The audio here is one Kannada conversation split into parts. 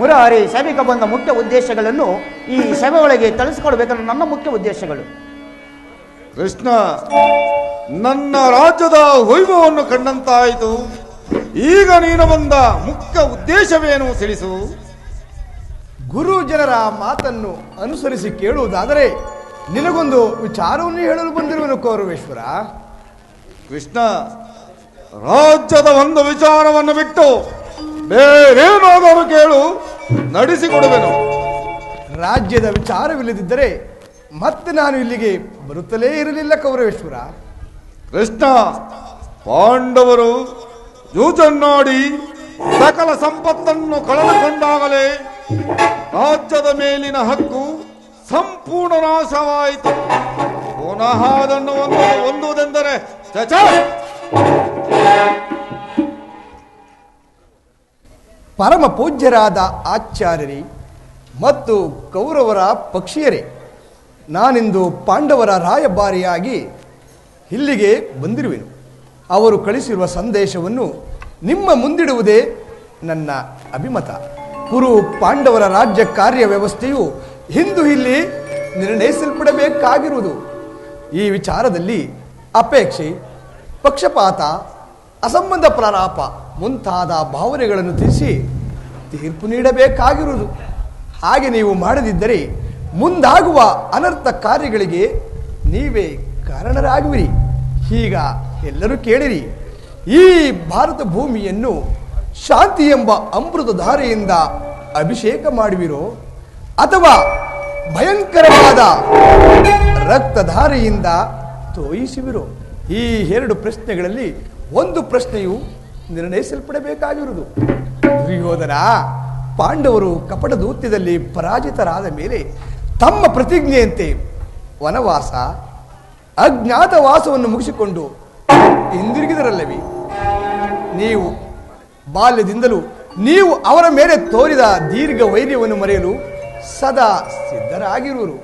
ಮುರಾರಿ ಸಭೆಗೆ ಬಂದ ಮುಖ್ಯ ಉದ್ದೇಶಗಳನ್ನು ಈ ಸಭೆ ಒಳಗೆ ತಿಳಿಸಿಕೊಡಬೇಕನ್ನೋ ನನ್ನ ಮುಖ್ಯ ಉದ್ದೇಶಗಳು. ಕೃಷ್ಣ, ನನ್ನ ರಾಜ್ಯದ ವೈಭವವನ್ನು ಕಂಡಂತಾಯಿತು. ಈಗ ನೀನು ಬಂದ ಮುಖ್ಯ ಉದ್ದೇಶವೇನು ತಿಳಿಸು. ಗುರುಜನರ ಮಾತನ್ನು ಅನುಸರಿಸಿ ಕೇಳುವುದಾದರೆ ನಿನಗೊಂದು ವಿಚಾರವನ್ನು ಹೇಳಲು ಬಂದಿರುವನು ಕೌರವೇಶ್ವರ. ಕೃಷ್ಣ, ರಾಜ್ಯದ ಒಂದು ವಿಚಾರವನ್ನು ಬಿಟ್ಟು ಬೇರೇನಾದರೂ ಕೇಳು, ನಡೆಸಿಕೊಡುವೆನು. ರಾಜ್ಯದ ವಿಚಾರವಿಲ್ಲದಿದ್ದರೆ ಮತ್ತೆ ನಾನು ಇಲ್ಲಿಗೆ ಬರುತ್ತಲೇ ಇರಲಿಲ್ಲ ಕೌರವೇಶ್ವರ. ಕೃಷ್ಣ, ಪಾಂಡವರು ಯುದ್ಧನ್ನಾಡಿ ಸಕಲ ಸಂಪತ್ತನ್ನು ಕಳೆದುಕೊಂಡಾಗಲೇ ರಾಜ್ಯದ ಮೇಲಿನ ಹಕ್ಕು ಸಂಪೂರ್ಣ ನಾಶವಾಯಿತು. ಪುನಃ ಅದನ್ನು ಹೊಂದುವುದೆಂದರೆ ಪರಮ ಪೂಜ್ಯರಾದ ಆಚಾರ್ಯರೇ ಮತ್ತು ಕೌರವರ ಪಕ್ಷಿಯರೇ, ನಾನಿಂದು ಪಾಂಡವರ ರಾಯಭಾರಿಯಾಗಿ ಇಲ್ಲಿಗೆ ಬಂದಿರುವೆನು. ಅವರು ಕಳಿಸಿರುವ ಸಂದೇಶವನ್ನು ನಿಮ್ಮ ಮುಂದಿಡುವುದೇ ನನ್ನ ಅಭಿಮತ. ಕುರು ಪಾಂಡವರ ರಾಜ್ಯ ಕಾರ್ಯ ವ್ಯವಸ್ಥೆಯು ಇಂದು ಇಲ್ಲಿ ನಿರ್ಣಯಿಸಲ್ಪಡಬೇಕಾಗಿರುವುದು. ಈ ವಿಚಾರದಲ್ಲಿ ಅಪೇಕ್ಷೆ, ಪಕ್ಷಪಾತ, ಅಸಂಬಂಧ ಪ್ರಲಾಪ ಮುಂತಾದ ಭಾವನೆಗಳನ್ನು ತಿಳಿಸಿ ತೀರ್ಪು ನೀಡಬೇಕಾಗಿರುವುದು. ಹಾಗೆ ನೀವು ಮಾಡದಿದ್ದರೆ ಮುಂದಾಗುವ ಅನರ್ಥ ಕಾರ್ಯಗಳಿಗೆ ನೀವೇ ಕಾರಣರಾಗುವಿರಿ. ಈಗ ಎಲ್ಲರೂ ಕೇಳಿರಿ. ಈ ಭಾರತ ಭೂಮಿಯನ್ನು ಶಾಂತಿ ಎಂಬ ಅಮೃತ ಧಾರೆಯಿಂದ ಅಭಿಷೇಕ ಮಾಡುವಿರೋ ಅಥವಾ ಭಯಂಕರವಾದ ರಕ್ತಧಾರೆಯಿಂದ ತೋಯಿಸುವಿರೋ? ಈ ಎರಡು ಪ್ರಶ್ನೆಗಳಲ್ಲಿ ಒಂದು ಪ್ರಶ್ನೆಯು ನಿರ್ಣಯಿಸಲ್ಪಡಬೇಕಾಗಿರುವುದು. ದುರ್ಯೋಧನ, ಪಾಂಡವರು ಕಪಟ ದೂತ್ಯದಲ್ಲಿ ಪರಾಜಿತರಾದ ಮೇಲೆ ತಮ್ಮ ಪ್ರತಿಜ್ಞೆಯಂತೆ ವನವಾಸ, ಅಜ್ಞಾತವಾಸವನ್ನು ಮುಗಿಸಿಕೊಂಡು ಹಿಂದಿರುಗಿದರಲ್ಲವೇ? ನೀವು ಬಾಲ್ಯದಿಂದಲೂ ನೀವು ಅವರ ಮೇಲೆ ತೋರಿದ ದೀರ್ಘ ವೈರ್ಯವನ್ನು ಮರೆಯಲು ಸದಾ ಸಿದ್ಧರಾಗಿರುವರು.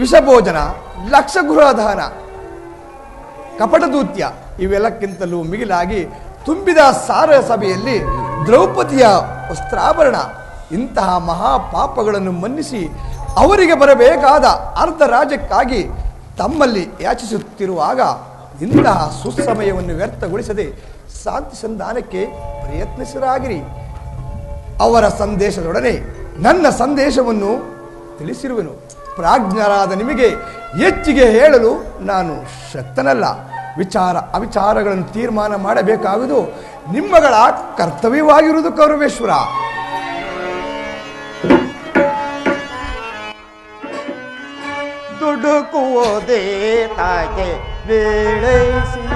ವಿಷಭೋಜನ, ಲಕ್ಷ ಗೃಹದಾನ, ಕಪಟದೂತ್ಯ ಇವೆಲ್ಲಕ್ಕಿಂತಲೂ ಮಿಗಿಲಾಗಿ ತುಂಬಿದ ಸಾರ ಸಭೆಯಲ್ಲಿ ದ್ರೌಪದಿಯ ವಸ್ತ್ರಾಭರಣ ಇಂತಹ ಮಹಾಪಾಪಗಳನ್ನು ಮನ್ನಿಸಿ ಅವರಿಗೆ ಬರಬೇಕಾದ ಅರ್ಧ ರಾಜ್ಯಕ್ಕಾಗಿ ತಮ್ಮಲ್ಲಿ ಯಾಚಿಸುತ್ತಿರುವಾಗ ಇಂತಹ ಸುಸಮಯವನ್ನು ವ್ಯರ್ಥಗೊಳಿಸದೆ ಶಾಂತಿ ಸಂಧಾನಕ್ಕೆ ಪ್ರಯತ್ನಿಸರಾಗಿರಿ. ಅವರ ಸಂದೇಶದೊಡನೆ ನನ್ನ ಸಂದೇಶವನ್ನು ತಿಳಿಸಿರುವೆನು. ಪ್ರಾಜ್ಞರಾದ ನಿಮಗೆ ಹೆಚ್ಚಿಗೆ ಹೇಳಲು ನಾನು ಶಕ್ತನಲ್ಲ. ವಿಚಾರ ಅವಿಚಾರಗಳನ್ನು ತೀರ್ಮಾನ ಮಾಡಬೇಕಾಗುವುದು ನಿಮ್ಮಗಳ ಕರ್ತವ್ಯವಾಗಿರುವುದು ಕೌರವೇಶ್ವರ. ದುಡುಕುವುದೇ ತಾಕೆ ಬೇಳೈಸಿಯೋದನ,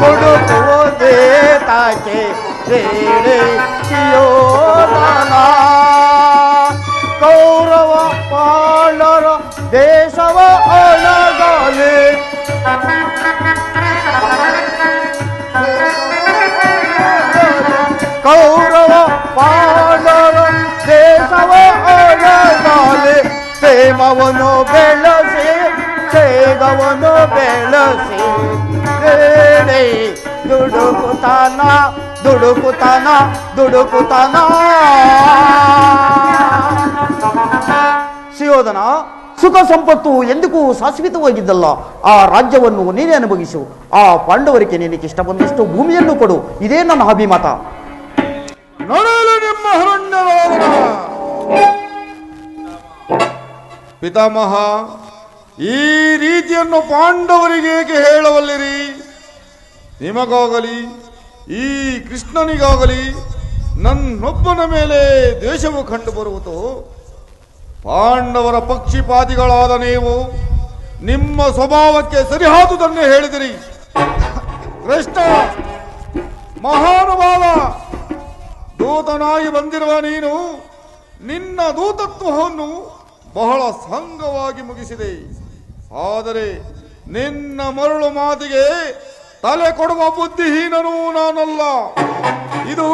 ದುಡುಕುವುದೇ ತಾಕೆ ಬೇಳೈಸಿಯೋದನ. ಕೌರವ ಪಾಂಡವರ ದೇಶವ ಅಳಗಲಿ, ಕೌರವ ಪಾಂಡವರ ದೇಶವ ಅಳಗಲಿ. ಪ್ರೇಮವನ್ನು ಬೆಳೆಸಿ ಸೇಗವನ್ನು ಬೆಳೆಸಿ ದುಡುಕುತಾನ ದುಡುಕುತಾನ ದುಡುಕುತಾನ. ಸುಯೋಧನ, ಸುಖ ಸಂಪತ್ತು ಎಂದಿಗೂ ಶಾಶ್ವತವಾಗಿದ್ದಲ್ಲ. ಆ ರಾಜ್ಯವನ್ನು ನೀನೇ ಅನುಭವಿಸು. ಆ ಪಾಂಡವರಿಗೆ ನಿನಗೆ ಇಷ್ಟ ಬಂದಷ್ಟು ಭೂಮಿಯನ್ನು ಕೊಡು. ಇದೇ ನನ್ನ ಅಭಿಮತ. ನಿಮ್ಮ ಪಿತಾಮಹ, ಈ ರೀತಿಯನ್ನು ಪಾಂಡವರಿಗೆ ಏಕೆ ಹೇಳವಲ್ಲಿರಿ? ನಿಮಗಾಗಲಿ ಈ ಕೃಷ್ಣನಿಗಾಗಲಿ ನನ್ನೊಬ್ಬನ ಮೇಲೆ ದ್ವೇಷವು ಕಂಡು ಬರುವುದು. ಪಾಂಡವರ ಪಕ್ಷಿಪಾತಿಗಳಾದ ನೀವು ನಿಮ್ಮ ಸ್ವಭಾವಕ್ಕೆ ಸರಿಯಾದುದನ್ನೇ ಹೇಳಿದಿರಿ. ಕೃಷ್ಣ, ಮಹಾನುಭಾವ, ದೂತನಾಗಿ ಬಂದಿರುವ ನೀನು ನಿನ್ನ ದೂತತ್ವವನ್ನು ಬಹಳ ಸಂಘವಾಗಿ ಮುಗಿಸಿದೆ. ಆದರೆ ನಿನ್ನ ಮರಳು ಮಾತಿಗೆ ತಲೆ ಕೊಡುವ ಬುದ್ಧಿಹೀನನೂ ನಾನಲ್ಲ. ಇದು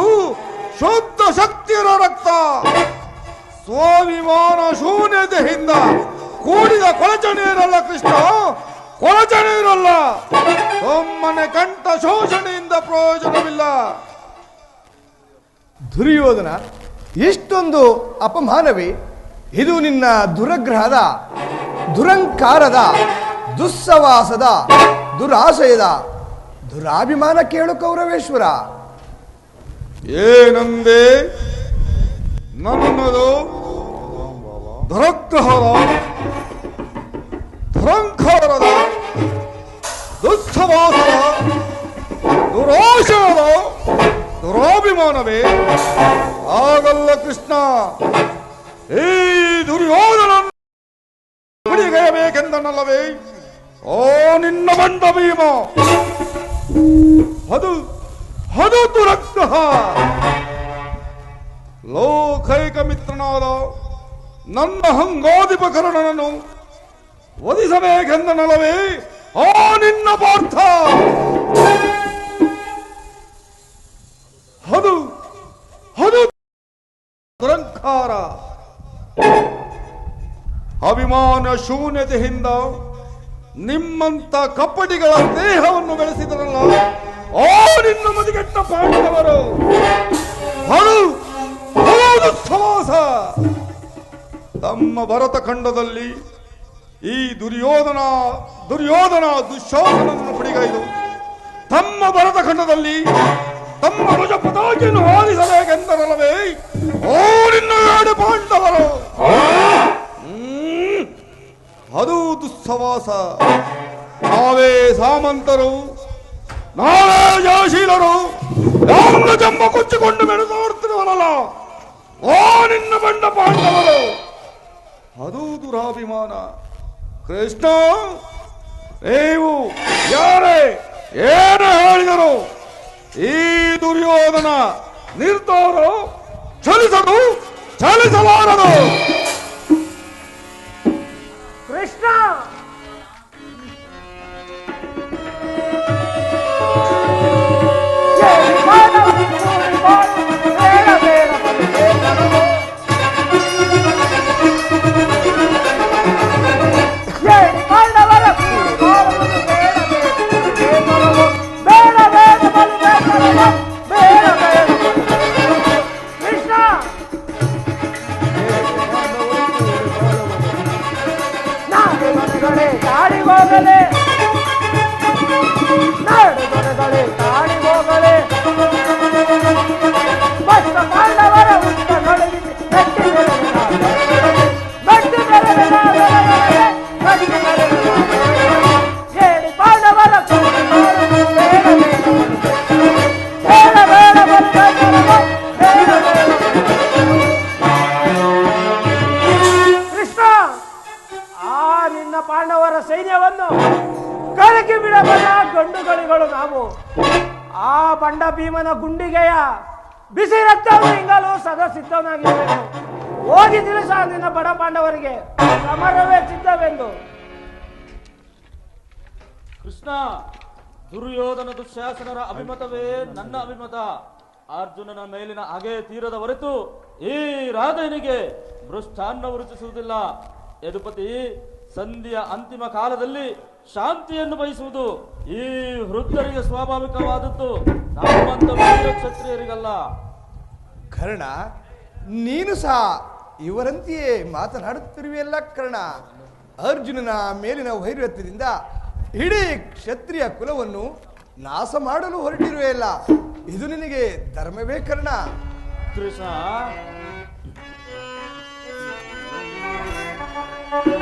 ಶುದ್ಧ ಶಕ್ತಿಯ ರಕ್ತ. ಸ್ವಾಭಿಮಾನ ಶೂನ್ಯತೆಯಿಂದ ಕೂಡಿದ ಕೊಳಚನೆಯರಲ್ಲ ಕೃಷ್ಣ, ಕೊಳಚನೆ ಇರಲ್ಲ. ಒಮ್ಮನೆ ಕಂಠ ಶೋಷಣೆಯಿಂದ ಪ್ರಯೋಜನವಿಲ್ಲ. ದುರ್ಯೋಧನ, ಇಷ್ಟೊಂದು ಅಪಮಾನವೇ? ಇದು ನಿನ್ನ ದುರಗ್ರಹದ, ದುರಂಕಾರದ, ದುಸ್ಸವಾಸದ, ದುರಾಶಯದ, ದುರಾಭಿಮಾನ ಕೇಳು ಕೌರವೇಶ್ವರ. ಏನಂದೆ? ನನ್ನದು ದುರಗ್ರಹದ, ದುರಂಕಾರದ, ದುಸ್ಸವಾಸದ, ದುರಾಶಯದ, ದುರಾಭಿಮಾನವೇ? ಆಗಲ್ಲ ಕೃಷ್ಣ. ಈ ದುರ್ಯೋಧನ ಬಿಡಿಗೈಯಬೇಕೆಂದನಲ್ಲವೇ? ಓ ನಿನ್ನ ಬಂಡ ಭೀಮ, ಅದು ಅದು ದುರಗ್ರಹ. ಲೋಕೈಕ ಮಿತ್ರನಾದ ನನ್ನ ಹಂಗೋದಿಪಕರಣನನ್ನು ವಧಿಸಬೇಕೆಂದನಲ್ಲವೇ? ಓ ನಿನ್ನ ಪಾರ್ಥ, ಅದು ಅದು ದುರಂಕಾರ. ಅಭಿಮಾನ ಶೂನ್ಯತೆಯಿಂದ ನಿಮ್ಮಂತ ಕಪ್ಪಟಿಗಳ ದೇಹವನ್ನು ಬೆಳೆಸಿದರಲ್ಲ, ಓ ನಿನ್ನ ಮದಿಗೆಟ್ಟ ಪಾಂಡವರು. ಸವಾಸ ತಮ್ಮ ಭರತ ಖಂಡದಲ್ಲಿ ಈ ದುರ್ಯೋಧನ ದುಶ್ಯಾಸನನ್ನು ಪಡಿಗೈದು ತಮ್ಮ ಭರತ ಖಂಡದಲ್ಲಿ ತಮ್ಮ ಧ್ವಜ ಪತಾಕೆಯನ್ನು ಹಾರಿಸಬೇಕೆಂದರಲ್ಲವೇ? ಓ ನಿನ್ನ 2 ಪಾಂಡವರು. ಅದು ದುಸ್ಸವಾಸ. ನಾವೇ ಸಾಮಂತರು, ನಾವೇ ಜಯಶೀಲರು, ನಮ್ಮ ಜಂಬ ಕೊಚ್ಚಿಕೊಂಡು ಮೆರೆದಾಡ್ತಿರುವಲ್ಲ, ಓ ನಿನ್ನ ಬಂಡ ಪಾಂಡವರು. ಅದು ದುರಾಭಿಮಾನ. ಕೃಷ್ಣ, ನೀವು ಯಾರೇ ಏನು ಹೇಳಿದರು, ಈ ದುರ್ಯೋಧನ ನಿರ್ಧಾರ ಚಲಿಸಲಾರದು. ಕೃಷ್ಣ, ಪಾಂಡವರ ಸೈನ್ಯವನ್ನು ಕಳಕಿ ಬಿಡಬಲ್ಲ ಗಂಡುಗಳಿಗಳು ನಾವು. ಆ ಬಂಡ ಭೀಮನ ಗುಂಡಿಗೆಯ ಬಿಸಿ ರಕ್ತವನ್ನು ಹಿಂಗಲು ಸದಾ ಸಿದ್ಧನಾಗಿರಬೇಕು. ಹೋಗಿ ತಿಳಿಸ ನಿನ್ನ ಬಡ ಪಾಂಡವರಿಗೆ ಸಮರವೇ ಸಿದ್ಧವೆಂದು. ಕೃಷ್ಣ, ದುರ್ಯೋಧನ ದುಶ್ಯಾಸನರ ಅಭಿಮತವೇ ನನ್ನ ಅಭಿಮತ. ಅರ್ಜುನನ ಮೇಲಿನ ಹಾಗೆ ತೀರದ ಹೊರತು ಈ ರಾಧನಿಗೆ ಮೃಷ್ಟಾನ್ನ ರುಚಿಸುವುದಿಲ್ಲ. ಯದುಪತಿ, ಸಂಧಿಯ ಅಂತಿಮ ಕಾಲದಲ್ಲಿ ಶಾಂತಿಯನ್ನು ಬಯಸುವುದು ಈ ವೃದ್ಧರಿಗೆ ಸ್ವಾಭಾವಿಕವಾದದ್ದು, ನಮ್ಮಂತ ವೀರ ಕ್ಷತ್ರಿಯರಿಗಲ್ಲ. ಕರ್ಣ, ನೀನು ಸಹ ಇವರಂತೆಯೇ ಮಾತನಾಡುತ್ತಿರುವೆಯಲ್ಲ ಕರ್ಣ. ಅರ್ಜುನನ ಮೇಲಿನ ವೈರತ್ಯದಿಂದ ಇಡೀ ಕ್ಷತ್ರಿಯ ಕುಲವನ್ನು ನಾಶ ಮಾಡಲು ಹೊರಟಿರುವೆಯಲ್ಲ, ಇದು ನಿನಗೆ ಧರ್ಮವೇ ಕರ್ಣ? ಕೃಷ್ಣ, ಕೃಷ್ಣ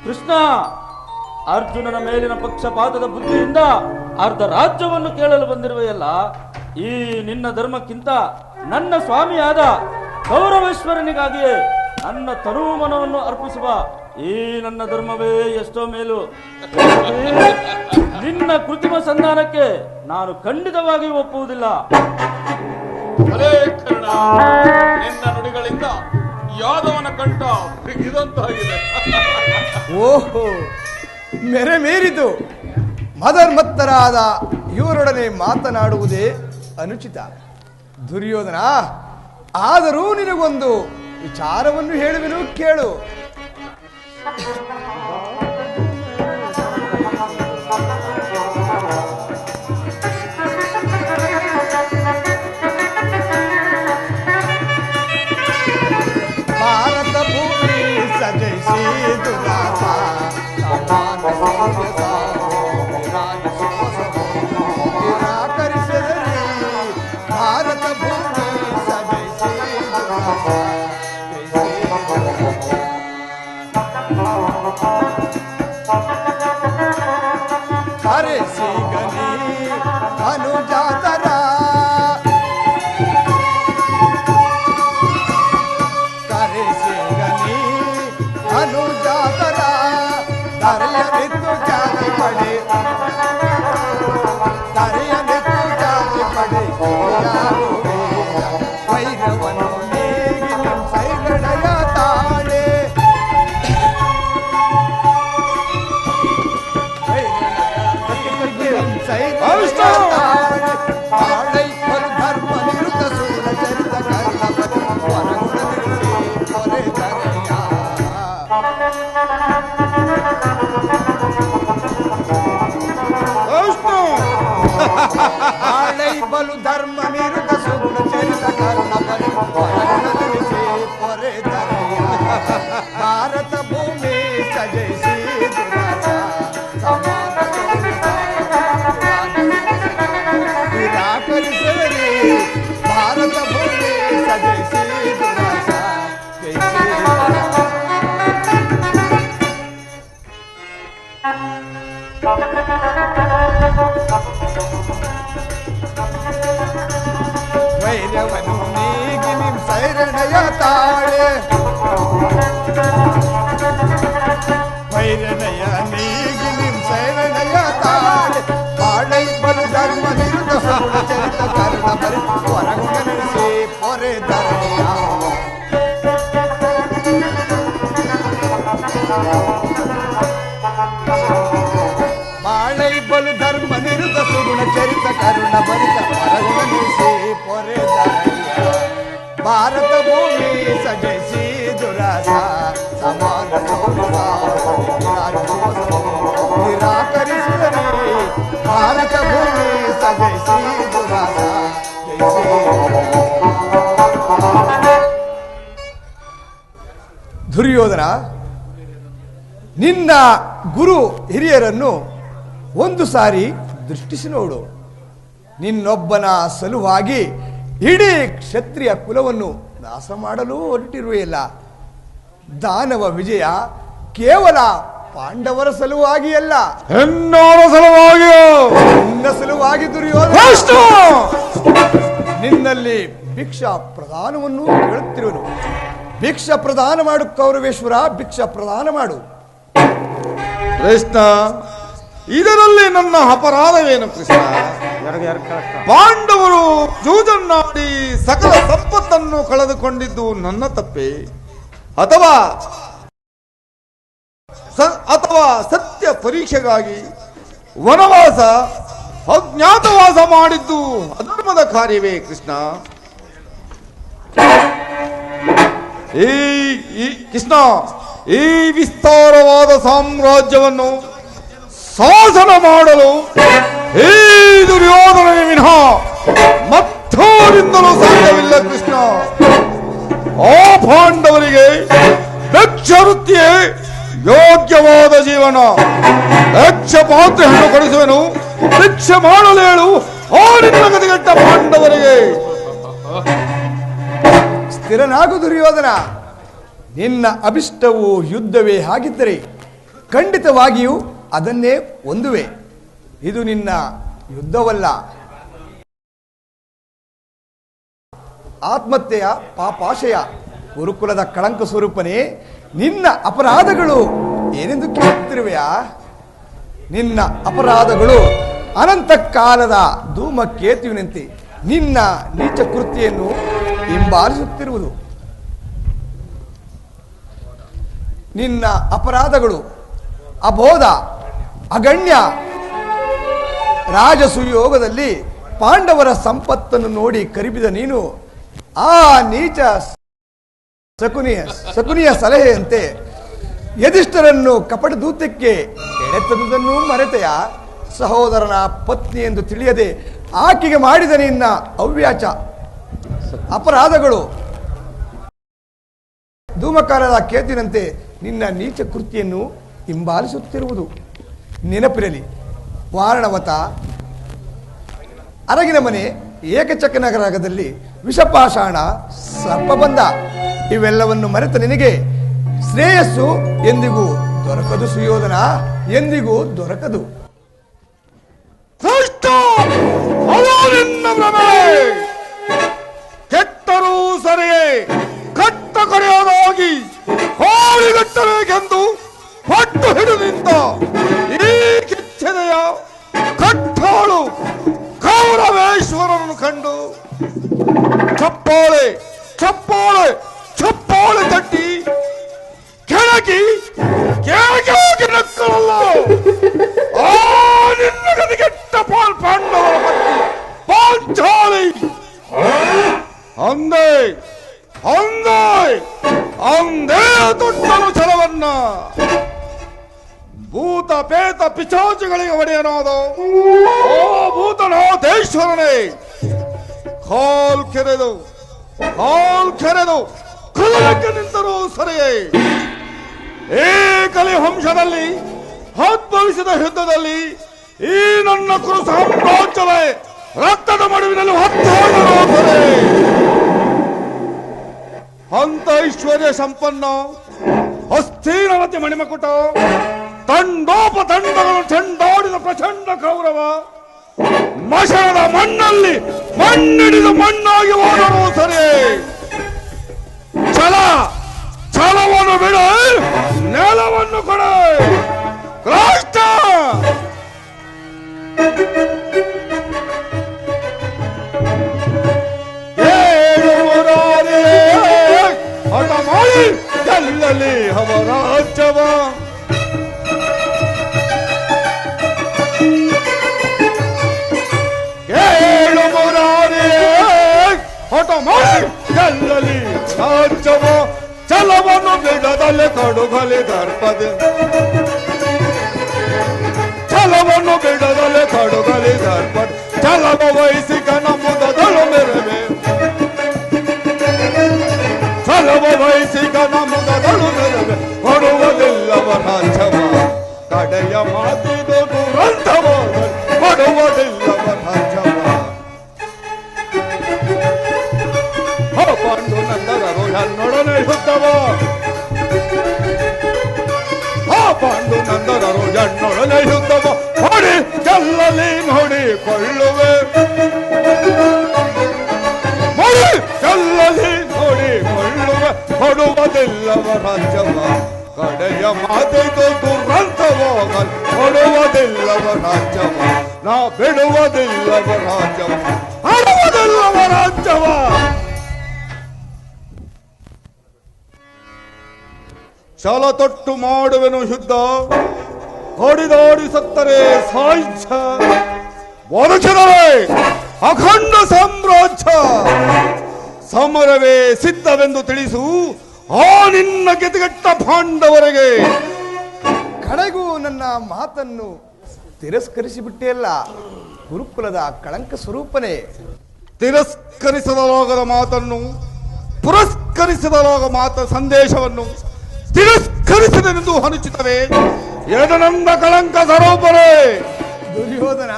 ಕೃಷ್ಣ, ಅರ್ಜುನನ ಮೇಲಿನ ಪಕ್ಷಪಾತದ ಬುದ್ಧಿಯಿಂದ ಅರ್ಧ ರಾಜ್ಯವನ್ನು ಕೇಳಲು ಬಂದಿರುವೆಯಲ್ಲ. ಈ ನಿನ್ನ ಧರ್ಮಕ್ಕಿಂತ ನನ್ನ ಸ್ವಾಮಿಯಾದ ಗೌರವೇಶ್ವರನಿಗಾಗಿಯೇ ನನ್ನ ತನುಮನವನ್ನು ಅರ್ಪಿಸುವ ಈ ನನ್ನ ಧರ್ಮವೇ ಎಷ್ಟೋ ಮೇಲು. ನಿನ್ನ ಕೃತ್ರಿಮ ಸಂಧಾನಕ್ಕೆ ನಾನು ಖಂಡಿತವಾಗಿ ಒಪ್ಪುವುದಿಲ್ಲ. ಅಲೇ ಕರ್ಣ, ನಿನ್ನ ನುಡಿಗಳಿಂದ ಯಾದವನ ಕಂಠ ಬಿಗಿದಂತಾಗಿದೆ. ಓಹೋ, ಮೇರೆ ಮೀರಿತು. ಮದರ್ಮತ್ತರಾದ ಇವರೊಡನೆ ಮಾತನಾಡುವುದೇ ಅನುಚಿತ. ದುರ್ಯೋಧನ, ಆದರೂ ನಿನಗೊಂದು ವಿಚಾರವನ್ನು ಹೇಳುವೆನು, ಕೇಳು. ಭಾರತ ಭೂಮಿ ಸಜಯಿಸಿ ದುರಾಸ ನಿರಾಕರಿಸಿದರೆ ಭಾರತ ಭೂಮಿ ಸಜಯಿಸಿ ಕರೆಸಿ ಗನಿ ಅನುಜಾತರ ಕರೆಸಿ ಗನಿ ಅನುಜಾತರ ತರೆಯಲಿತ್ತು ಜಾತಿ ಪಡೆ ತರೆಯಲಿತ್ತು ಜಾತಿ ಪಡೆ ಯಾರುವೆ ವೈರವನು ನೀಗಿ ಸೈಗಡೆಯ ತಾಳೆ ತಾಳೆ ಧರ್ಮ ನಿರುತ ಸೂರ ಚರಿತ ಕರ್ಣ ಹೊರೆ ತರೆಯ ಆಳೈ ಬಲು ಧರ್ಮ ನಿರುತ ಸುಗುಣ ಚರಿತ ಕರ್ಣ ಪರಿಸಿ ಪೊರೆ ತರೆಯ ಭಾರತ ಭೂಮಿ ಸಜಯಿಸಿ ದುರಾಸ ಸಮಾನ ನಿರಾಕರಿಸಲಿ ಭಾರತ ಭೂಮಿ ಸಜಯಿಸಿ ದುರಾಸ ವೈರವನು ನೀಗಿ ನಿಮ್ ಸೈರಣಯ ತಾಳೆ ವೈರಣಯ ನೀಗಿ ನಿಮ್ ಸೈರಣಯ ತಾಳೆ ಬಾಳೈ ಬಲು ಧರ್ಮ ನಿರುತ ಸುಗುಣ ಚರಿತ ಕರ್ಣ ಬರಿ ಹೊರಗುಣಿಸಿ ಪೊರೆ ಧರೆಯ ಬಾಳೈ ಬಲು ಧರ್ಮ ನಿರುತ ಸುಗುಣ ಚರಿತ ಕರುಣ ಭರಿತ ಹೊರಗುಣಿಸಿ ಪೊರೆ ಧರೆಯ ಭಾರತ ಭೂಮಿ ಸಜಯಿಸಿ ದುರಾಸ ಸಮಾನ ನಿರಾಕರಿಸಿದರೆ ಭಾರತ ಭೂಮಿ ಸಜಯಿಸಿ ದುರಾಸ ದುರ್ಯೋಧನ, ನಿನ್ನ ಗುರು ಹಿರಿಯರನ್ನು ಒಂದು ಸಾರಿ ದೃಷ್ಟಿಸಿ ನೋಡು. ನಿನ್ನೊಬ್ಬನ ಸಲುವಾಗಿ ಇಡೀ ಕ್ಷತ್ರಿಯ ಕುಲವನ್ನು ನಾಶ ಮಾಡಲು ಹೊರಟಿರುವೆಯಲ್ಲ. ದಾನವ ವಿಜಯ ಕೇವಲ ಪಾಂಡವರ ಸಲುವಾಗಿ ಅಲ್ಲ, ಹೆಣ್ಣವರ ಸಲುವಾಗಿಯೋ ನಿನ್ನ ಸಲುವಾಗಿ ದುರ್ಯೋಧನ. ನಿನ್ನಲ್ಲಿ ಭಿಕ್ಷಾ ಪ್ರದಾನವನ್ನು ಹೇಳುತ್ತಿರುವನು. ಭಿಕ್ಷಾ ಪ್ರದಾನ ಮಾಡು ಕೌರವೇಶ್ವರ, ಭಿಕ್ಷಾ ಪ್ರದಾನ ಮಾಡು. ಕೃಷ್ಣ, ಇದರಲ್ಲಿ ನನ್ನ ಅಪರಾಧವೇನು ಕೃಷ್ಣ? ಪಾಂಡವರು ಜೂಜನ್ನ ಮಾತನಾಡಿ ಸಕಲ ಸಂಪತ್ತನ್ನು ಕಳೆದುಕೊಂಡಿದ್ದು ನನ್ನ ತಪ್ಪೆ, ಅಥವಾ ಅಥವಾ ಸತ್ಯ ಪರೀಕ್ಷೆಗಾಗಿ ವನವಾಸ ಅಜ್ಞಾತವಾಸ ಮಾಡಿದ್ದು ಅಧರ್ಮದ ಕಾರ್ಯವೇ ಕೃಷ್ಣ? ಕೃಷ್ಣ, ಈ ವಿಸ್ತಾರವಾದ ಸಾಮ್ರಾಜ್ಯವನ್ನು ಶಾಸನ ಮಾಡಲು ಈ ದುರ್ಯೋಧನನೇ ವಿನಃ ಮತ್ತಾರಿಂದಲೂ ಸಾಧ್ಯವಿಲ್ಲ ಕೃಷ್ಣ. ಆ ಪಾಂಡವರಿಗೆ ಭಿಕ್ಷವೃತ್ತಿಯೇ ಯೋಗ್ಯವಾದ ಜೀವನ. ಯಕ್ಷ ಪಾತ್ರೆಯನ್ನು ಕೊಡಿಸುವೆನು, ಭಿಕ್ಷೆ ಮಾಡಲು ಹೇಳು ಆ ನಿನ್ನ ಗತಿಗೆಟ್ಟ ಪಾಂಡವರಿಗೆ. ಸ್ಥಿರನಾಗು ದುರ್ಯೋಧನ. ನಿನ್ನ ಅಭಿಷ್ಟವು ಯುದ್ಧವೇ ಆಗಿದ್ದರೆ ಖಂಡಿತವಾಗಿಯೂ ಅದನ್ನೇ ಹೊಂದುವೆ. ಇದು ನಿನ್ನ ಯುದ್ಧವಲ್ಲ. ಆತ್ಮಹತ್ಯೆಯ ಪಾಪಾಶಯ. ಗುರುಕುಲದ ಕಳಂಕ ಸ್ವರೂಪನೇ, ನಿನ್ನ ಅಪರಾಧಗಳು ಏನೆಂದು ಕೇಳುತ್ತಿರುವೆಯಾ? ನಿನ್ನ ಅಪರಾಧಗಳು ಅನಂತ ಕಾಲದ ಧೂಮಕೇತುವಿನಂತೆ ನಿನ್ನ ನೀಚ ಕೃತ್ಯವನ್ನು ಹಿಂಬಾಲಿಸುತ್ತಿರುವುದು. ನಿನ್ನ ಅಪರಾಧಗಳು ಅಬೋಧ, ಅಗಣ್ಯ. ರಾಜಸುಯೋಗದಲ್ಲಿ ಪಾಂಡವರ ಸಂಪತ್ತನ್ನು ನೋಡಿ ಕರಿಬಿದ ನೀನು ಆ ನೀಚ ಶಕುನಿಯ ಸಲಹೆಯಂತೆ ಯಧಿಷ್ಠರನ್ನು ಕಪಟ ದೂತ್ಯಕ್ಕೆ ಎಳೆತದುದನ್ನು ಮರೆತೆಯ. ಸಹೋದರನ ಪತ್ನಿ ಎಂದು ತಿಳಿಯದೆ ಆಕೆಗೆ ಮಾಡಿದ ನಿನ್ನ ಅವ್ಯಾಚ ಅಪರಾಧಗಳು ಧೂಮಕಾಲದ ಕೇತಿನಂತೆ ನಿನ್ನ ನೀಚ ಕೃತಿಯನ್ನು ಹಿಂಬಾಲಿಸುತ್ತಿರುವುದು ನೆನಪಿರಲಿ. ವಾರಣವತ, ಅರಗಿನ ಮನೆ, ಏಕಚಕ್ರನಗರದಲ್ಲಿ ವಿಷಪಾಷಾಣ, ಸರ್ಪಬಂಧ ಇವೆಲ್ಲವನ್ನು ಮರೆತ ನಿನಗೆ ಶ್ರೇಯಸ್ಸು ಎಂದಿಗೂ ದೊರಕದು ಸುಯೋಧನ, ಎಂದಿಗೂ ದೊರಕದು. ಕೆಟ್ಟರೂ ಸರಿಯೇ ಕಟ್ಟ ಕಡೆಯಾಗಿ ಹೋಳಿಗಟ್ಟಬೇಕೆಂದು ಪಟ್ಟು ಹಿಡಿದು ನಿಂತ ಈ ಕಿಚ್ಚೆದೆಯ ಕಟ್ಟಾಳು ಕೌರವೇಶ್ವರನ್ನು ಕಂಡು ಚಪ್ಪಾಳೆ ಚಪ್ಪಾಳೆ ಚಪ್ಪಾಳೆ ತಟ್ಟಿ ಕೆಳಗಿ ಕೆಳಗಿ ನಕ್ಕಳಲ್ಲ. ಆ ನಿನ್ನ ಗದಿಗೆಟ್ಟ ಪಾಂಡವರ ಪತ್ನಿ ಪಾಂಚಾಲಿ ಅಂದೇ ಅಂದೇ ಅಂದೇ ತೊಟ್ಟಲು ಛಲವನ್ನ ಭೂತ ಪೇತ ಪಿಚಾಚಿಗಳಿಗೆ ಒಡೆಯನಾದ ಓ ಭೂತನಾಥೇಶ್ವರನೇ, ಹಾಲ್ ಕೆರೆದು ಕಲಕ್ಕೆ ನಿಂತರೂ ಸರಿಯೇ. ಈ ಕಲಿವಂಶದಲ್ಲಿ ಉದ್ಭವಿಸಿದ ಯುದ್ಧದಲ್ಲಿ ಈ ನನ್ನ ಕುರು ಸಾಮ್ರಾಜ್ಯವೇ ರಕ್ತದ ಮಡುವಿನಲ್ಲಿ ಹೊತ್ತೋದರೂ ಸರಿ. ಅಂತ ಐಶ್ವರ್ಯ ಸಂಪನ್ನ ಹಸ್ತಿನವತಿ ಮಣಿಮಕುಟ ತಂಡೋಪತಂಡಗಳು ಚೆಂಡಾಡಿದ ಪ್ರಚಂಡ ಕೌರವ ಮಶಣದ ಮಣ್ಣಲ್ಲಿ ಮಣ್ಣಿಡಿದು ಮಣ್ಣಾಗಿ ಹೋದರೂ ಸರಿ. ಛಲವನ್ನು ಬಿಡ, ನೆಲವನ್ನು ಕೊಡ ರಾಷ್ಟ್ರ. ಹಠ ಮಾಡಿ ಗೆಲ್ಲಲಿ ಅವರ ರಾಜ್ಯವ. ಹಠ ಮಾಡಿ ಗೆಲ್ಲಲಿ ರಾಜ್ಯವ. ಛಲವನ್ನು ಬಿಡದಲೆ ಕಡುಗಲಿ ದರ್ಪದ, ಛಲವನ್ನು ಬಿಡದಲೆ ಕಡುಗಲಿ ದರ್ಪದ. ಛಲವ ವಹಿಸಿಕ ನಮ್ಮುದಳು ಮೆರವೆ, ಛಲವ ವಹಿಸಿಕ ನಮ್ಮುದಳು ಮೆರವೆ. ಕೊಡುವುದಿಲ್ಲವ ರಾಜ್ಯವ ಕಡೆಯ ಮಾತಿದು ದುರಂತವ. ಕೊಡುವುದಿಲ್ಲವ ರಾಜ್ಯವ. ಪಾಂಡು ನಂದರರು ಎನ್ನೊಡನೆ ಯುದ್ಧವ. ಪಾಂಡು ನಂದರರು ಎನ್ನೊಡನೆ ಯುದ್ಧವ. ಹೊಡಿ ಗೆಲ್ಲಲಿ ನೋಡಿಕೊಳ್ಳುವೆ, ಹೊಡಿ ಗೆಲ್ಲಲಿ ನೋಡಿಕೊಳ್ಳುವೆ. ಕೊಡುವುದಿಲ್ಲವ ರಾಜ್ಯವ ಕಡೆಯ ಮಾತಿದು ದುರಂತವಾಗಲ್. ಕೊಡುವುದಿಲ್ಲವ ರಾಜ್ಯವ ನಾ ಬಿಡುವುದಿಲ್ಲವ ರಾಜ್ಯವ. ಆಡುವುದಿಲ್ಲವ ರಾಜ್ಯ ಛಲ ತೊಟ್ಟು ಮಾಡುವೆನು ಯುದ್ಧ, ಹೊಡಿದಾಡಿ ಸತ್ತರೆ ಸಾಹಿತ್ಯ, ಬದುಕಿದರೆ ಅಖಂಡ ಸಾಮ್ರಾಜ್ಯ. ಸಮರವೇ ಸಿದ್ಧವೆಂದು ತಿಳಿಸು ಆ ನಿನ್ನ ಗೆದೆಗೆಟ್ಟ ಪಾಂಡವರಿಗೆ. ಕಡೆಗೂ ನನ್ನ ಮಾತನ್ನು ತಿರಸ್ಕರಿಸಿಬಿಟ್ಟೆಯಲ್ಲ, ಗುರುಕುಲದ ಕಳಂಕ ಸ್ವರೂಪನೇ. ತಿರಸ್ಕರಿಸಲಾಗದ ಮಾತನ್ನು, ಪುರಸ್ಕರಿಸಲಾಗ ಸಂದೇಶವನ್ನು ತಿರಸ್ಕರಿಸಿದನೆಂದು ಅನುಚಿತವೇ? ಎದನಂದ ಕಳಂಕ ಸ್ವರೂಪನೇ. ದುರ್ಯೋಧನ,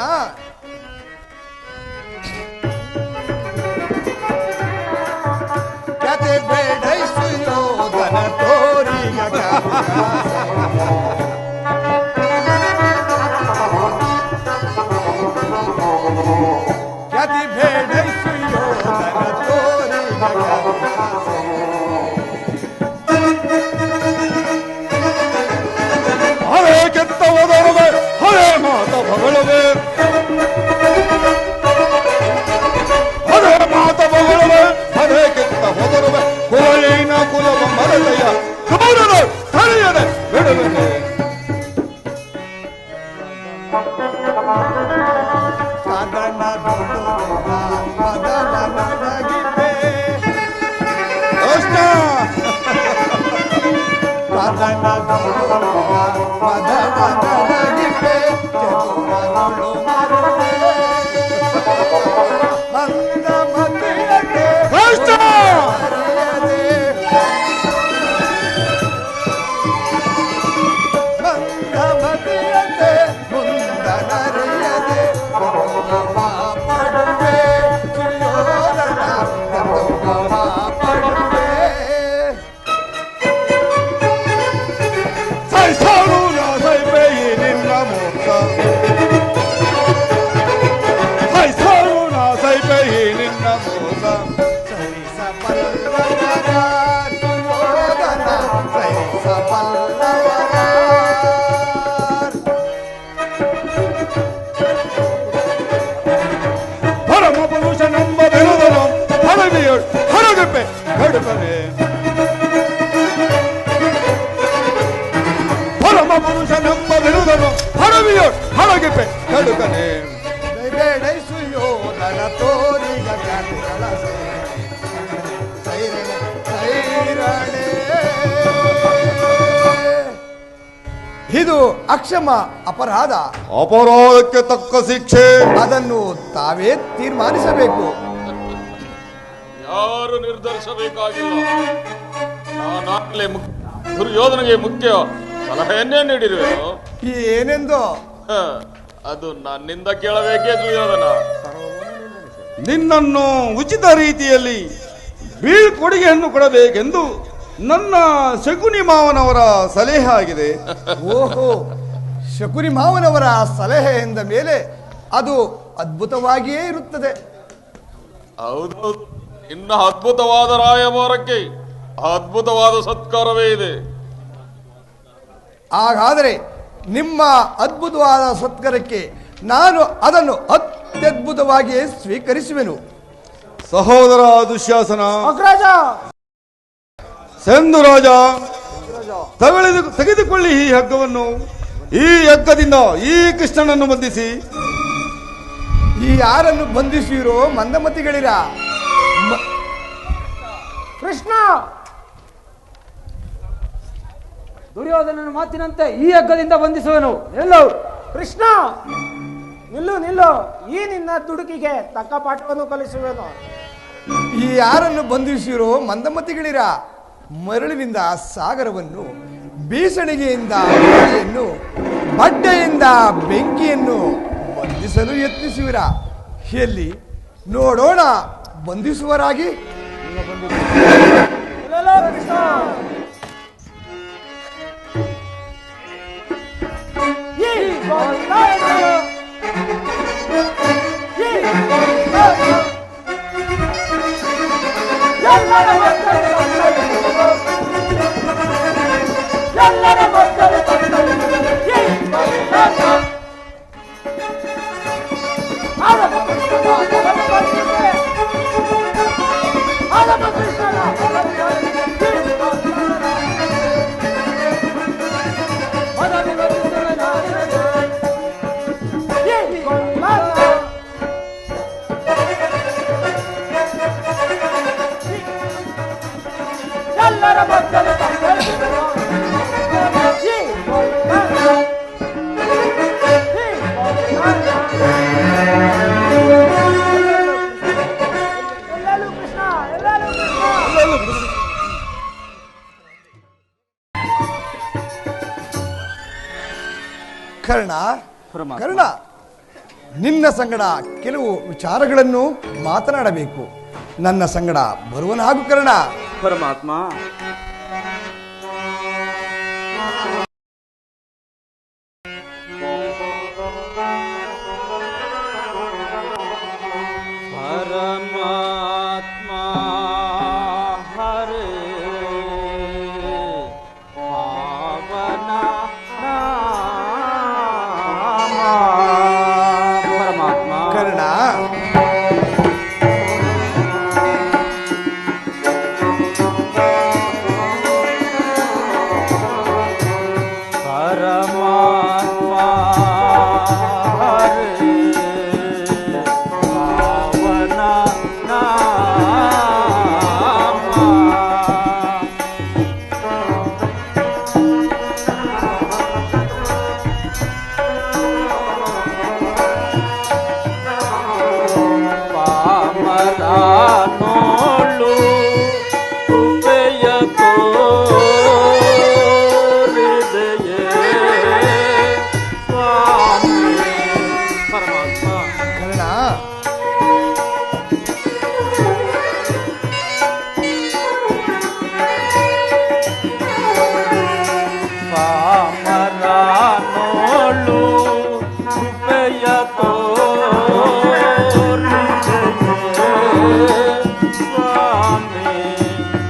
ಕತೆ ಬೇಡೈಸು ಯೋಧನ ತೋರಿಗ ಕತೆ ಬೇಡೈಸು ಯೋಧನ ತೋರಿಗ ಹರೇ ಕೆತ್ತ ಹೋದರುವೆ, ಹರೇ ಮಾತ ಭಗಳವೆ, ಹರೇ ಮಾತ ಭಗಳವೆ, ಹರೇ ಕೆತ್ತ ಹೋದರುವೆ, ಕುಲೈನ ಕುಲವ ಮರದಯ ಗೌರವ ತಲೆಯದೆ ಬಿಡುವೆನೆ. ಕದನ ಮದನಗಿದ್ದೆ ಕೃಷ್ಣ ಕದನ ಮದನಗಿದ್ದೆ ಚತುರಗಳು ಮರುಳೆ ಮಂದ ಮತಿಯಕ್ಕೆ ಕೃಷ್ಣ ಅರಿಯದೆ ಮಂದ ಮತಿಯಕ್ಕೆ ಮುಂದನರಿಯದೆ ಪಡುವೆ ಸುಯೋಧನ ಪಡುವೆ ಸೈಸಾರು ಸೈಪೇಯಿ ನಿನ್ನ ಮೋಸ, ಸೈಸಾರು ಸೈಪೇಯಿ ನಿನ್ನ ಮೋಸ. ಸರಿಸ ಪಲ್ಲವರ ಸುಯೋಧನ ಸರಿಸ ಪಲ್ಲವರ ಪರಮ ಪುರುಷನೆಂಬ ಬಿರುದನು ಹರವಿಯೊಳ್ ಹರಗಪ್ಪೆ ಕಡುಪನೆ. ಪರಮ ಪುರುಷನೆಂಬ ಬಿರುದನು ಹರವಿಯೊಳ್ ಹರಗಪ್ಪೆ ಕಡುಕನೆ. ಬೇಡೈ ಸುಯೋಧನ ತೋರಿಗ ಖ್ಯಾತಿಗಳ ಸೈರಣೆ. ಇದು ಅಕ್ಷಮ ಅಪರಾಧ. ಅಪರಾಧಕ್ಕೆ ತಕ್ಕ ಶಿಕ್ಷೆ ಅದನ್ನು ತಾವೇ ತೀರ್ಮಾನಿಸಬೇಕು. ಯಾರು ನಿರ್ಧರಿಸಬೇಕಾಗಿಲ್ಲ. ನಾನಾಗಲೇ ದುರ್ಯೋಧನಿಗೆ ಮುಖ್ಯ ಸಲಹೆಯನ್ನೇ ನೀಡಿರುವೆನು. ಏನೆಂದು ಅದು ನನ್ನಿಂದ ಕೇಳಬೇಕೇ ದುರ್ಯೋಧನ? ನಿನ್ನನ್ನು ಉಚಿತ ರೀತಿಯಲ್ಲಿ ಬೀಳ್ಕೊಡುಗೆಯನ್ನು ಕೊಡಬೇಕೆಂದು ನನ್ನ ಶಕುನಿ ಮಾವನವರ ಸಲಹೆ ಆಗಿದೆ. ಓಹೋ, ಶಕುನಿ ಮಾವನವರ ಸಲಹೆ ಎಂದ ಮೇಲೆ ಅದು ಅದ್ಭುತವಾಗಿಯೇ ಇರುತ್ತದೆ. ಹೌದು, ಇನ್ನ ಅದ್ಭುತವಾದ ರಾಯಭಾರಕ್ಕೆ ಅದ್ಭುತವಾದ ಸತ್ಕಾರವೇ ಇದೆ. ಹಾಗಾದರೆ ನಿಮ್ಮ ಅದ್ಭುತವಾದ ಸತ್ಕಾರಕ್ಕೆ ನಾನು ಅದನ್ನು ಅತ್ಯದ್ಭುತವಾಗಿ ಸ್ವೀಕರಿಸುವೆನು. ಸಹೋದರ ದುಶ್ಯಾಸನ, ಅಗ್ರಜ, ಸೆಂದು ರಾಜ, ತೆಗೆದುಕೊಳ್ಳಿ ಈ ಹಗ್ಗವನ್ನು. ಈ ಹಗ್ಗದಿಂದ ಈ ಕೃಷ್ಣನನ್ನು ಬಂಧಿಸಿ. ಈ ಯಾರನ್ನು ಬಂಧಿಸಿರೋ ಮಂದಮತಿಗಳಿರ ಕೃಷ್ಣ. ದುರ್ಯೋಧನನ ಮಾತಿನಂತೆ ಈ ಹಗ್ಗದಿಂದ ಬಂಧಿಸುವನು. ನಿಲ್ಲು ಕೃಷ್ಣ, ನಿಲ್ಲು ನಿಲ್ಲು. ಈ ನಿನ್ನ ದುಡುಕಿಗೆ ತಕ್ಕ ಪಾಠವನ್ನು ಕಲಿಸುವೆನು. ಈ ಯಾರನ್ನು ಬಂಧಿಸಿರೋ ಮಂದಮತಿಗಳಿರ ಮರಳಿನಿಂದ ಸಾಗರವನ್ನು, ಬೀಸಣಿಗೆಯಿಂದ ಗಾಳಿಯನ್ನು, ಬಡ್ಡೆಯಿಂದ ಬೆಂಕಿಯನ್ನು ಬಂಧಿಸಲು ಯತ್ನಿಸುವಿರ. ಎಲ್ಲಿ ನೋಡೋಣ ಬಂಧಿಸುವರಾಗಿ. ದೇವರ ಭಕ್ತನ ತಂದೆಯೋ. ಈ ಗೋವಿಂದ, ಈ ಗೋವಿಂದ. ಎಲ್ಲೆಲ್ಲೂ ಕೃಷ್ಣ, ಎಲ್ಲೆಲ್ಲೂ ಕೃಷ್ಣ. ಕರ್ಣ, ಪರಮಾತ್ಮ. ಕರ್ಣ, ನಿನ್ನ ಸಂಗಡ ಕೆಲವು ವಿಚಾರಗಳನ್ನು ಮಾತನಾಡಬೇಕು. ನನ್ನ ಸಂಗಡ ಬರುವನಾಗು ಕರ್ಣ. ಪರಮಾತ್ಮ. ಪರಮಾತ್ಮ ಹರೇ ಪಾವನ ನಾಮ. ಪರಮಾತ್ಮ. ಕರ್ಣ, ಪರಮಾತ್ಮ ಹರೇ ಪಾವನ ನಾಮ. ಪಾಮರನೋಳು ಕೃಪೆಯ ತೋರಿದೆಯೇ ಸ್ವಾಮಿ. ಪರಮಾತ್ಮ. ಕರ್ಣ, ಪಾಮರನೋಳು ಕೃಪೆಯ ತೋರಿದೆಯೇ ಸ್ವಾಮಿ.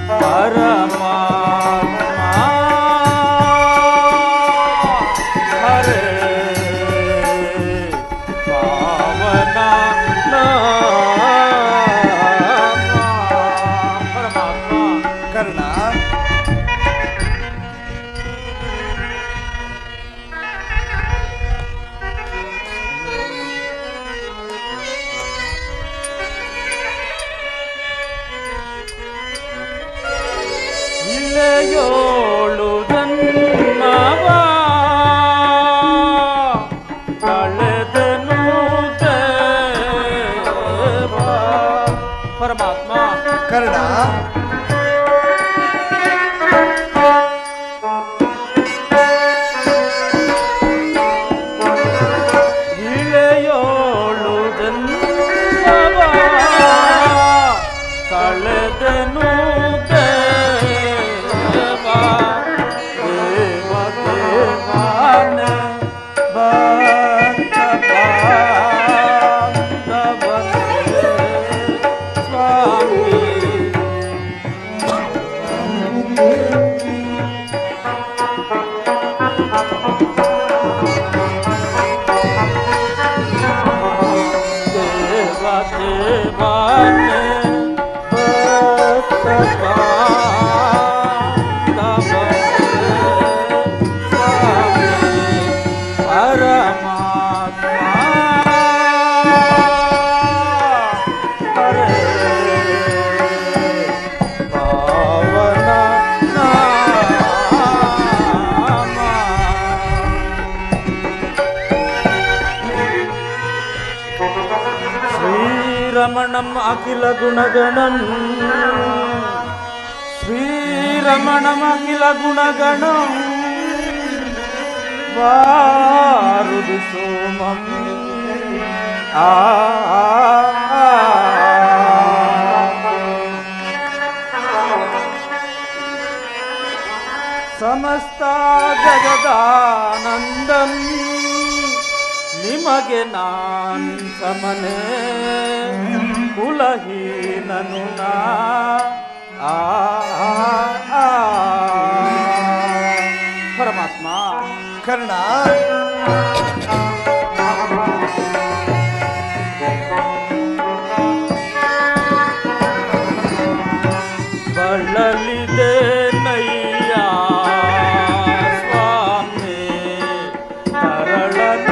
ಪರಮಾತ್ಮ ಹರೇ ಪಾವನ ನಾಮ. ಪರಮಾತ್ಮ. ಕರ್ಣ, ಇಳೆಯೋಳು ಜನ್ಮವ ಕಳೆದನು ದೇವ. ಪರಮಾತ್ಮ. ಕರ್ಣ, ಇಳೆಯೋಳು ಜನ್ಮವ ಕಳೆದನು ದೇವ. ದೇವ ದೇವಾನ ಬಂದ ಬಾಂಧವನೇ ಸ್ವಾಮಿ. ದೇವ ದೇವಾನೆ ಭಕ್ತ ಬಾಂಧವನೇ ಸ್ವಾಮಿ. ಪರಮಾತ್ಮ ಹರೇ ಪಾವನ ನಾಮ. ಶ್ರೀರಮಣಂ ಅಖಿಲ ಗುಣಗಣಂ. ಶ್ರೀರಮಣಂ ಅಖಿಲ ಗುಣಗಣಂ ವಾರುದು ಸೋಮಂ. ಆ ಸಮಸ್ತ ಜಗದಾನಂದಂ ನಿಮಗೆ ನಾನ್ ಸಮನೆ ಕುಲಹೀನನು ನಾ. ಆ ಪರಮಾತ್ಮ. ಕರ್ಣ, ಬಳಲಿದೆ ನಯ್ಯ ಸ್ವಾಮಿ ತರಳನ.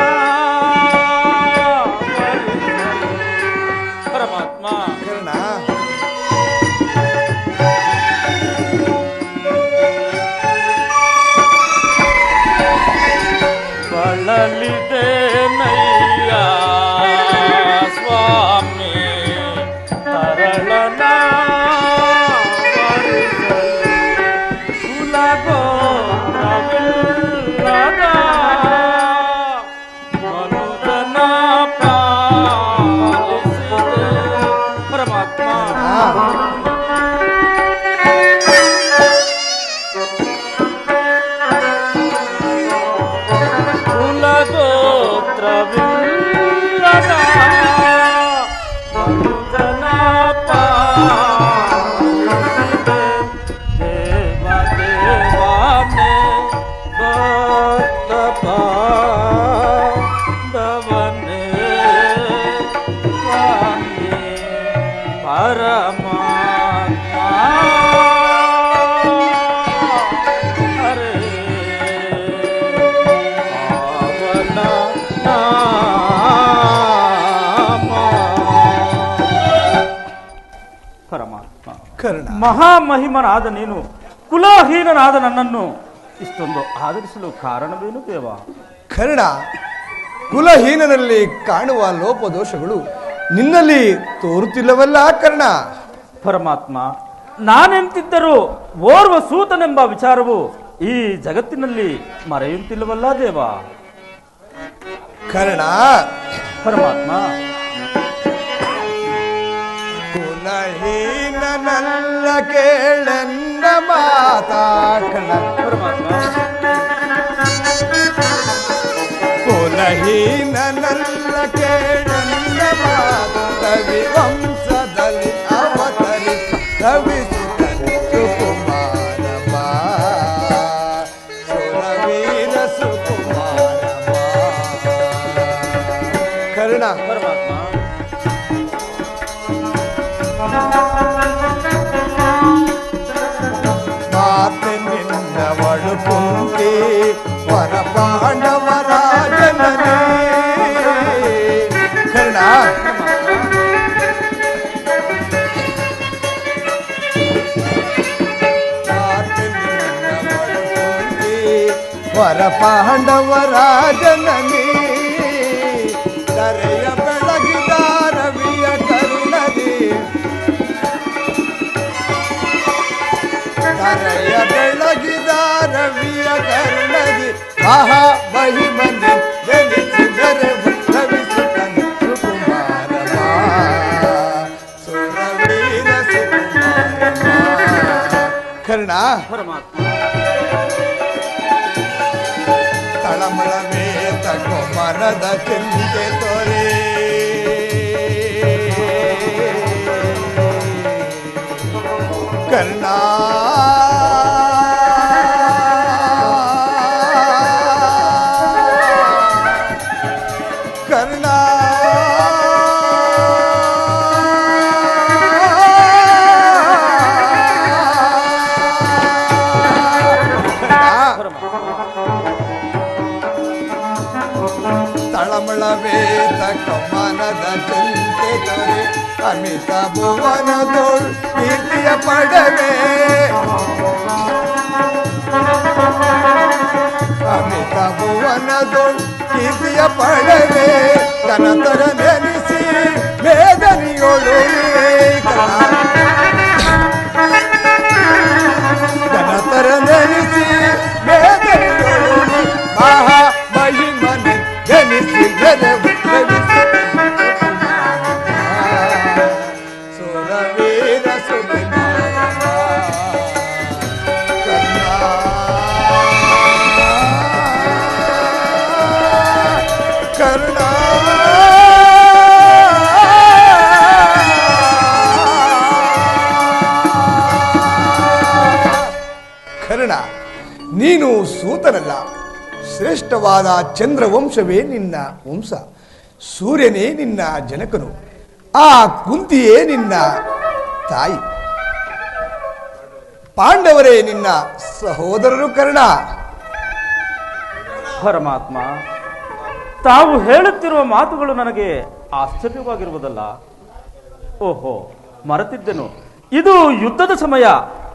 ಪರಮಾತ್ಮ. ಕರ್ಣ, ಕುಲಗೋತ್ರವಿಲ್ಲದ ಮನುಜನ ಪಾಲಿಸಿದೆ ದೇವ ದೇವಾನೆ ಭಕ್ತ ಪಾಂಡವನೇ ಸ್ವಾಮಿ ಪರಮಾತ್ಮ ಹರೇ ಪಾವನ ನಾಮ. ಪರಮಾತ್ಮ ಕರ್ಣ, ಮಹಾಮಹಿಮನಾದ ನೀನು ಕುಲಹೀನನಾದ ನನ್ನನ್ನು ಇಷ್ಟೊಂದು ಆದರಿಸಲು ಕಾರಣವೇನು ದೇವ? ಕರ್ಣ, ಕುಲಹೀನನಲ್ಲಿ ಕಾಣುವ ಲೋಪದೋಷಗಳು ನಿನ್ನಲ್ಲಿ ತೋರುತ್ತಿಲ್ಲವಲ್ಲ ಕರ್ಣ? ಪರಮಾತ್ಮ, ನಾನೆಂತಿದ್ದರೂ ಓರ್ವ ಸೂತನೆಂಬ ವಿಚಾರವು ಈ ಜಗತ್ತಿನಲ್ಲಿ ಮರೆಯುತ್ತಿಲ್ಲವಲ್ಲ ದೇವ? ಕರ್ಣ, ಪರಮಾತ್ಮ, ಕುಲಹೀನನಲ್ಲ ಕೇಳೆನ್ನ ಮಾತಾ ಕರ್ಣ. ಪರಮಾತ್ಮ, ಕುಲಹೀನನಲ್ಲ ಕೇಳೆನ್ನ ಮಾತು ಕವಿ ವಂಶದಲ್ಲಿ ಅವತರಿಸ ಕವಿಸುತ್ತನು ಸುಕುಮಾರ ಬಾ, ಸುರವೀರ ಸುಕುಮಾರ ಬಾ. ಕರ್ಣ, ಪರಮಾತ್ಮ, ಮಾತೆ ನಿನ್ನವಳು ಕುಂತಿ ವರ ಪಾಂಡವರ ಜನನೇ. ಕರ್ಣ, ಮಾತೆ ನಿನ್ನವಳು ಕುಂತಿ ವರ ಪಾಂಡವರ ಜನನೇ. ದರೆಯ ಬೆಳಗಿದ ರವಿಯ ಕರುಣದಿ, ಕರೆಯ ಬೆಳಗಿದ ರವಿಯ ಕರುಣದಿ ಮಹಾ ಮಹಿಮನೆ ನೆನೆಸಿದರೆ ಉದ್ಭವಿಸುತ್ತನು ಸುಕುಮಾರ ಬಾ, ಸುರವೀರ ಸುಕುಮಾರ ಬಾ. ಕರ್ಣ, ಪರಮಾತ್ಮ, ತಳಮಳವೇ ತಗೋ ಮನದ ಚಿಂತೆ ತೋರೆ, ಕರ್ಣ, ಕರ್ಣ, ತಳಮಳವೇ ತಕ್ಕ ಮನದ ಚಿಂತೆ ತೊರೆ, ಅಮಿತ ಭುವನದೋಳ್ ಕೀರ್ತಿಯ ಪಡವೆ, ಅಮಿತ ಭುವನದೋಳ್ ಕೀರ್ತಿಯ ಪಡವೆ. ಕನತರ ನೆನೆಸಿ ವೇದನಿಯೋಳು ಕನತರ ನೆನೆಸಿ ವೇದನಿಯೋಳು ಮಹಾ ಮಹಿಮನೆ ನೆನೆಸಿ ಸುರವೀರ ಸುಕುಮಾರ ಕರ್ಣ, ಕರ್ಣ, ಕರ್ಣ, ನೀನು ಸೂತನಲ್ಲ, ಶ್ರೇಷ್ಠವಾದ ಚಂದ್ರವಂಶವೇ ನಿನ್ನ ವಂಶ. ಸೂರ್ಯನೇ ನಿನ್ನ ಜನಕನು, ಆ ಕುಂತಿಯೇ ನಿನ್ನ ತಾಯಿ, ಪಾಂಡವರೇ ನಿನ್ನ ಸಹೋದರರು. ಕರ್ಣ, ಪರಮಾತ್ಮ, ತಾವು ಹೇಳುತ್ತಿರುವ ಮಾತುಗಳು ನನಗೆ ಆಶ್ಚರ್ಯವಾಗಿರುವುದಲ್ಲ. ಓಹೋ, ಮರೆತಿದ್ದೆನು, ಇದು ಯುದ್ಧದ ಸಮಯ.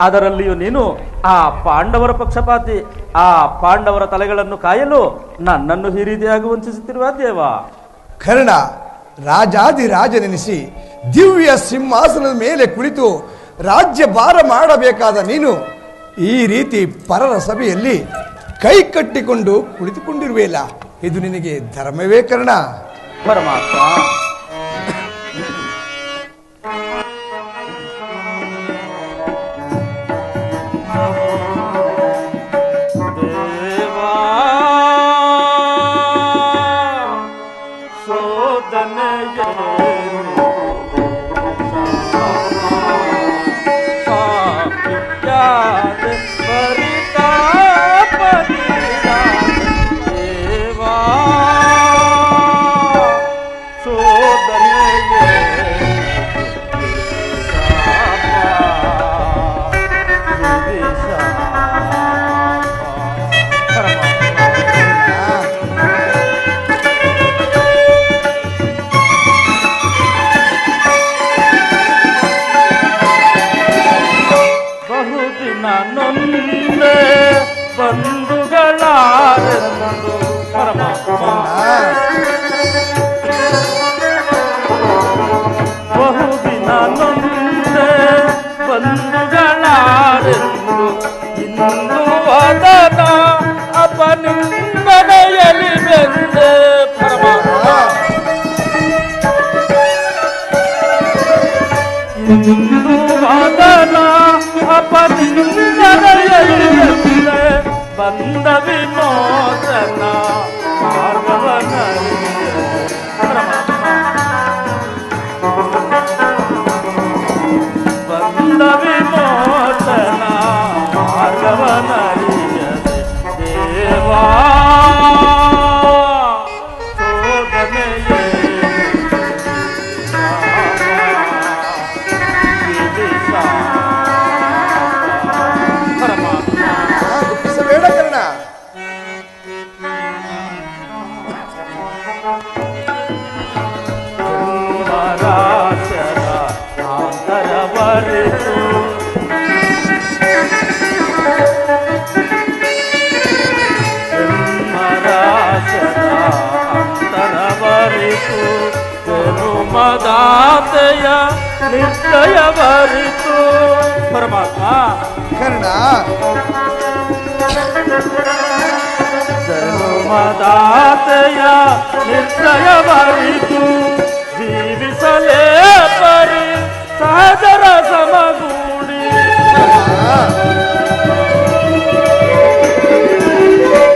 ಅದರಲ್ಲಿಯೂ ನೀನು ಆ ಪಾಂಡವರ ಪಕ್ಷಪಾತಿ, ಆ ಪಾಂಡವರ ತಲೆಗಳನ್ನು ಕಾಯಲು ನನ್ನನ್ನು ಈ ರೀತಿಯಾಗಿ ವಂಚಿಸುತ್ತಿರುವ ದೇವ. ಕರ್ಣ, ರಾಜಾದಿರಾಜನೆನಿಸಿ ದಿವ್ಯ ಸಿಂಹಾಸನದ ಮೇಲೆ ಕುಳಿತು ರಾಜ್ಯ ಭಾರ ಮಾಡಬೇಕಾದ ನೀನು ಈ ರೀತಿ ಪರರ ಸಭೆಯಲ್ಲಿ ಕೈ ಕಟ್ಟಿಕೊಂಡು ಕುಳಿತುಕೊಂಡಿರುವೆಯಲ್ಲ, ಇದು ನಿನಗೆ ಧರ್ಮವೇ ಕರ್ಣ? ಪರಮಾತ್ಮ, ಬಂಧುಗಳಾರೆಂದು ಪರಮಾತ್ಮ ಬಹುದಿನ ನೊಂದೆ ಬಂಧುಗಳಾರೆಂದು ಇಂದು ವದನ ಅಪನಿಂದನೆಯಲಿ ಬೆಂದೆ ಪರಮಾತ್ಮ ಇಂದು ವದನ ಅಪನಿಂದನೆಯಲಿ ಬೆಂದೆ ಬಂದ ವಿಮೋಚನ ಮಾರ್ಗವನರಿಯೆ ಪರಮಾತ್ಮ ಬಂದ ವಿಮೋಚನ ಮಾರ್ಗವನರಿಯದೆ ದೇವಾ ಶೋಧನೆಯೇ ಪರಮಾತ್ಮ ದುಃಖಿಸಬೇಡ ಕರ್ಣ. ಮರಾಶರ ಆಂತರವರಿತು ಮರಾಶರ ಅಂತರವರಿತು ಮದಾತೆಯ ನಿರ್ದಯವರಿತು ಪರಮಾತ್ಮ ಕರ್ಣ ಮದಾತೆಯ ನಿರ್ದಯವರಿತು ಜೀವಿಸಲೇ ಪರಿ ಸಹಜರ ಸಮಗೂಡಿ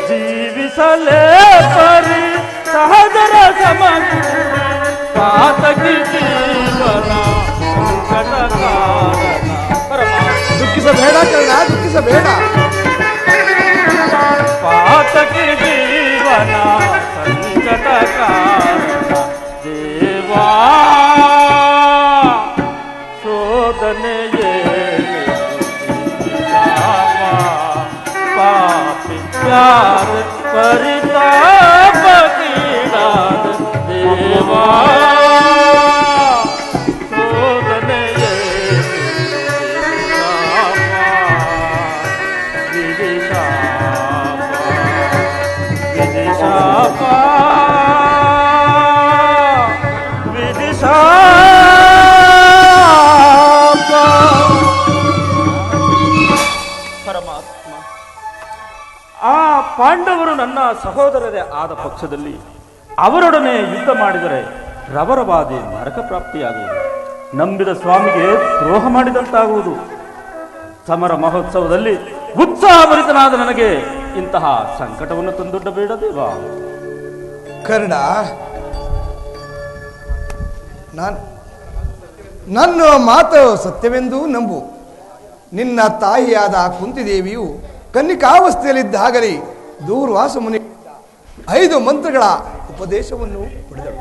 ಜೀವಿಸಲೇ ಪರಿ ಸಹಜರ ಸಮಗೂಡಿ ಪಾತಕಿ ಜೀವನ ಸಂಕಟ ಕಾರಣ ಪರಮಾತ್ಮ ದುಃಖಿಸಬೇಡ ಕರ್ಣ, ದುಃಖಿಸಬೇಡ. ಪಾತಕಿ ಜೀವನ ಸಂಕಟ ಕಾರಣ ದೇವಾ ಶೋಧನೆಯೇ ಪಾಪಿ ಪ್ಯಾರ ಪರಿತಾಪ ಕೀಡಾದ ದೇವಾ ಶೋಧನೆಯೇ ವಿಧಿಶಾಪ ಪರಮಾತ್ಮ ಆ ಪಾಂಡವರು ನನ್ನ ಸಹೋದರರೇ ಆದ ಪಕ್ಷದಲ್ಲಿ ಅವರೊಡನೆ ಯುದ್ಧ ಮಾಡಿದರೆ ರವರವಾದಿ ನರಕ ಪ್ರಾಪ್ತಿಯಾಗುವುದು, ನಂಬಿದ ಸ್ವಾಮಿಗೆ ದ್ರೋಹ ಮಾಡಿದಂತಾಗುವುದು. ಸಮರ ಮಹೋತ್ಸವದಲ್ಲಿ ಉತ್ಸಾಹಭರಿತನಾದ ನನಗೆ ಇಂತಹ ಸಂಕಟವನ್ನು ತಂದೊಡ್ಡಬೇಡ ದೇವಾ. ಕರ್ಣ, ನನ್ನ ಮಾತು ಸತ್ಯವೆಂದು ನಂಬು. ನಿನ್ನ ತಾಯಿಯಾದ ಕುಂತಿದೇವಿಯು ಕನ್ನಿಕಾವಸ್ಥೆಯಲ್ಲಿದ್ದಾಗಲೇ ದೂರ್ವಾಸ ಮುನಿ 5 ಮಂತ್ರಗಳ ಉಪದೇಶವನ್ನು ಪಡೆದಳು.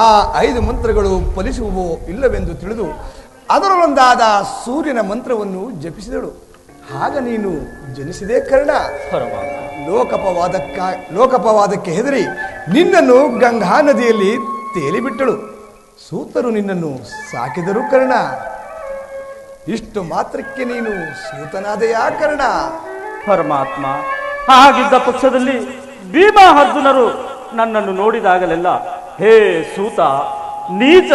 ಆ 5 ಮಂತ್ರಗಳು ಫಲಿಸುವವೋ ಇಲ್ಲವೆಂದು ತಿಳಿದು ಅದರಲ್ಲೊಂದಾದ ಸೂರ್ಯನ ಮಂತ್ರವನ್ನು ಜಪಿಸಿದಳು. ಆಗ ನೀನು ಜನಿಸಿದೆ ಕರ್ಣ. ಲೋಕಪವಾದಕ್ಕೆ ಹೆದರಿ ನಿನ್ನನ್ನು ಗಂಗಾ ನದಿಯಲ್ಲಿ ತೇಲಿಬಿಟ್ಟಳು. ಸೂತರು ನಿನ್ನನ್ನು ಸಾಕಿದರು ಕರ್ಣ. ಇಷ್ಟು ಮಾತ್ರಕ್ಕೆ ನೀನು ಸೂತನಾದೆಯಾ ಕರ್ಣ? ಪರಮಾತ್ಮ, ಹಾಗಿದ್ದ ಪಕ್ಷದಲ್ಲಿ ಭೀಮ ಅರ್ಜುನರು ನನ್ನನ್ನು ನೋಡಿದಾಗಲೆಲ್ಲ ಹೇ ಸೂತ, ನೀಚ,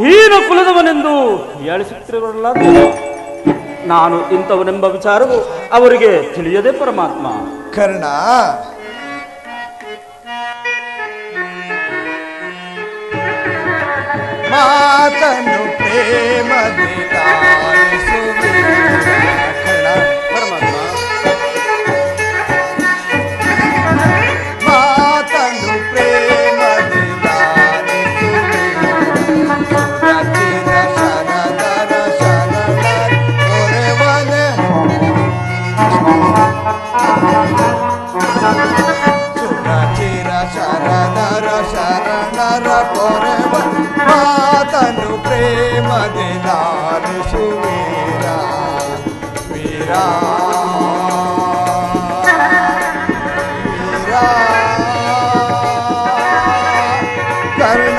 ಹೀನ ಕುಲದವನೆಂದು ಹೇಳಿಸುತ್ತಿರಲ್ಲ. ನಾನು ಇಂಥವನೆಂಬ ವಿಚಾರವು ಅವರಿಗೆ ತಿಳಿಯದೆ ಪರಮಾತ್ಮ. ಕರ್ಣ, ಮಾತನ್ನು ಪ್ರೇಮದಿ ತಾರಿಸುವೆ. ಕರ್ಣ, ಪರಮಾತ್ಮ, ಮಾತನ್ನು ಪ್ರೇಮದಿ ತಾರಿಸುವೆ. ಸುರಚಿರ ಶರದರ ಶರಣರ ದೊರೆವನೆ. ಸುರಚಿರ ಶರದರ ಶರಣರ ಪೊರೆವ. ಮಾತನ್ನು ಪ್ರೇಮದಿ ಲಾಲಿಸುವೀರ ವೀರ ವೀರ ಕರ್ಣ.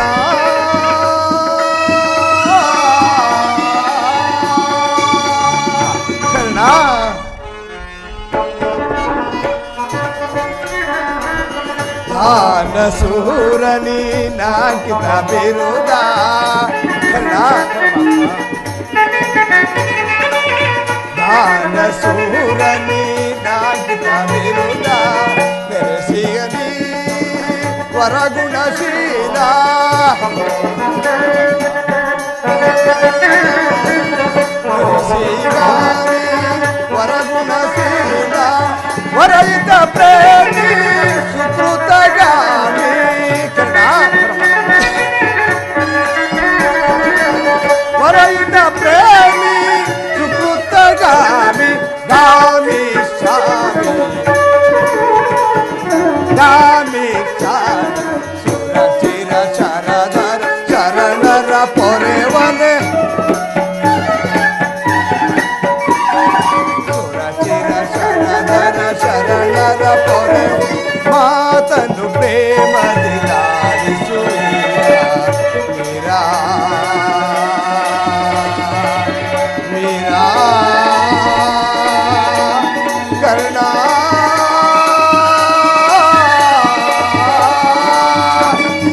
ಕರ್ಣ, ದಾನಸೂರನಿ ನಾಕಿತ ಬಿರುದ ಕರ್ಣ ದಾನಸೂರನಿ ನಾಕಿತ ಬಿರುದ ಬೆರೆಸಿಯನಿ ವರಗುಣಶೀಲ ಬೆರೆಸಿಗಾನಿ ವರಗುಣಶೀಲ ವರಯಿತ ಪ್ರೇಮಿ ಸುಕೃತಗಾಮಿ ಕರ್ಣ ವರಯಿತ ಪ್ರೇಮಿ ಸುಕೃತಗಾಮಿ ಗಾಮಿ ಶಾಮಿ ಗಾಮಿ ಶಾಮಿ ಸುರಚಿರ ಶರಧರ ಶರಣರ ಪೊರೆವನೆ ಶರಣರ ಪೊರೆ ಮಾತನು ಪ್ರೇಮದಿ ಲಾಲಿಸುವೀರ ಮೀರಾ ಕರ್ಣ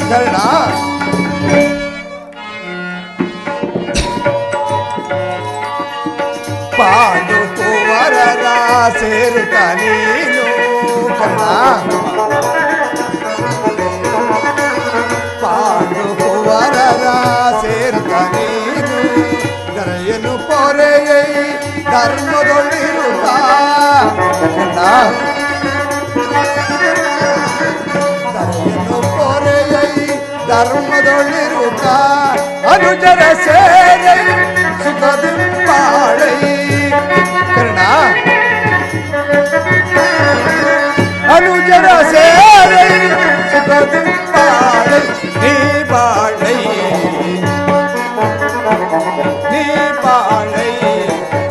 ಕರ್ಣ ಪಾಂಡು ಕುವರರ ಸೇರುತ್ತ ನೀನು ಕರ್ಣ ಪಾಂಡು ಕುವರರ ಸೇರುತ್ತ ನೀನು ದರೆಯನ್ನು ಪೊರೆಯೈ ಧರ್ಮದೊಳ್ಳಿರುತ್ತ ಕರ್ಣ ದರೆಯನ್ನು ಪೊರೆಯೈ ಧರ್ಮದೊಳ್ಳಿರುತ್ತ ಅನುಜರ ಸೇರೈ ಸುಖದಿಂಪಾಳೈ ಕರ್ಣ ಅನುಜರ ಸೇರೈ ಸುಖದಿಂಪಾಳೈ ನೀ ಬಾಳೈ ನೀ ಬಾಳೈ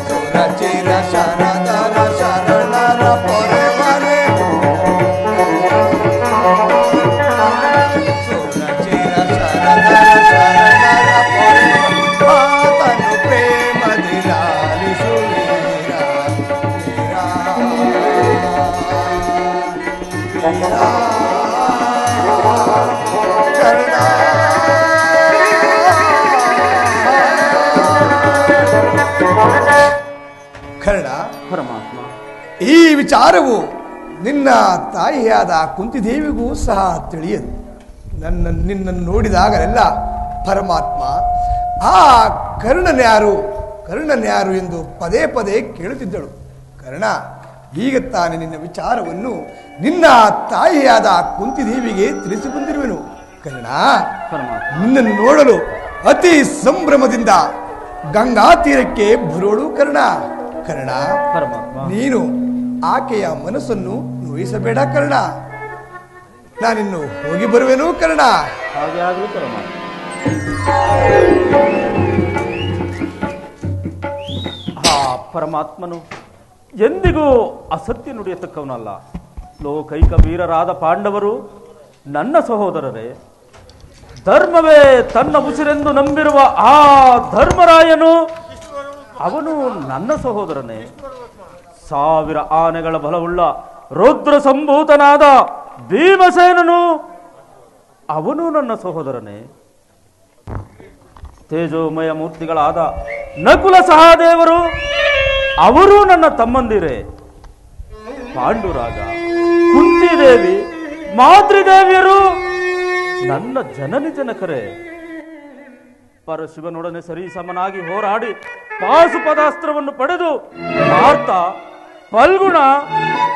ಸುರಚಿರ ಶರಧರ ಶರಣರ ಪೊರೆವನೆ ಸುರಚಿರ ಶರಧರ ಶರಣರ ಪೊರೆ ಮಾತನು ಪ್ರೇಮದಿ ಲಾಲಿಸುವೀರ ಕರ್ಣ ಕರ್ಣ ಪರಮಾತ್ಮ, ಈ ವಿಚಾರವು ನಿನ್ನ ತಾಯಿಯಾದ ಕುಂತಿದೇವಿಗೂ ಸಹ ತಿಳಿಯದು. ನಿನ್ನನ್ನು ನೋಡಿದಾಗಲೆಲ್ಲ ಪರಮಾತ್ಮ ಆ ಕರ್ಣನ್ಯಾರು ಎಂದು ಪದೇ ಪದೇ ಕೇಳುತ್ತಿದ್ದಳು. ಕರ್ಣ, ಈಗ ತಾನೇ ನಿನ್ನ ವಿಚಾರವನ್ನು ನಿನ್ನ ತಾಯಿಯಾದ ಕುಂತಿದೇವಿಗೆ ತಿಳಿಸಿ ಬಂದಿರುವೆನು. ಕರ್ಣ, ನಿನ್ನನ್ನು ನೋಡಲು ಅತಿ ಸಂಭ್ರಮದಿಂದ ಗಂಗಾ ತೀರಕ್ಕೆ ಬರೋಳು ಕರ್ಣ. ಕರ್ಣ, ನೀನು ಆಕೆಯ ಮನಸ್ಸನ್ನು ನೋಯಿಸಬೇಡ ಕರ್ಣ. ನಾನಿನ್ನು ಹೋಗಿ ಬರುವೆನು ಕರ್ಣ. ಹಾಗೆ ಆಗಲಿ ಪರಮಾತ್ಮ. ಆ ಪರಮಾತ್ಮನು ಎಂದಿಗೂ ಅಸತ್ಯ ನುಡಿಯತಕ್ಕವನಲ್ಲ. ಲೋಕೈಕ ವೀರರಾದ ಪಾಂಡವರು ನನ್ನ ಸಹೋದರರೇ. ಧರ್ಮವೇ ತನ್ನ ಉಸಿರೆಂದು ನಂಬಿರುವ ಆ ಧರ್ಮರಾಯನು ಅವನು ನನ್ನ ಸಹೋದರನೇ. 1000 ಆನೆಗಳ ಬಲವುಳ್ಳ ರುದ್ರ ಸಂಭೂತನಾದ ಭೀಮಸೇನನು ಅವನು ನನ್ನ ಸಹೋದರನೇ. ತೇಜೋಮಯ ಮೂರ್ತಿಗಳಾದ ನಕುಲ ಸಹದೇವರು ಅವರು ನನ್ನ ತಮ್ಮಂದಿರೇ. ಪಾಂಡುರಾಜ, ಕುಂತಿದೇವಿ, ಮಾತೃದೇವಿಯರು ನನ್ನ ಜನನಿ ಜನಕರೇ. ಪರಶಿವನೊಡನೆ ಸರಿಸಮನಾಗಿ ಹೋರಾಡಿ ಪಾಶುಪದಾಸ್ತ್ರವನ್ನು ಪಡೆದು ಪಾರ್ಥ, ಫಲ್ಗುಣ,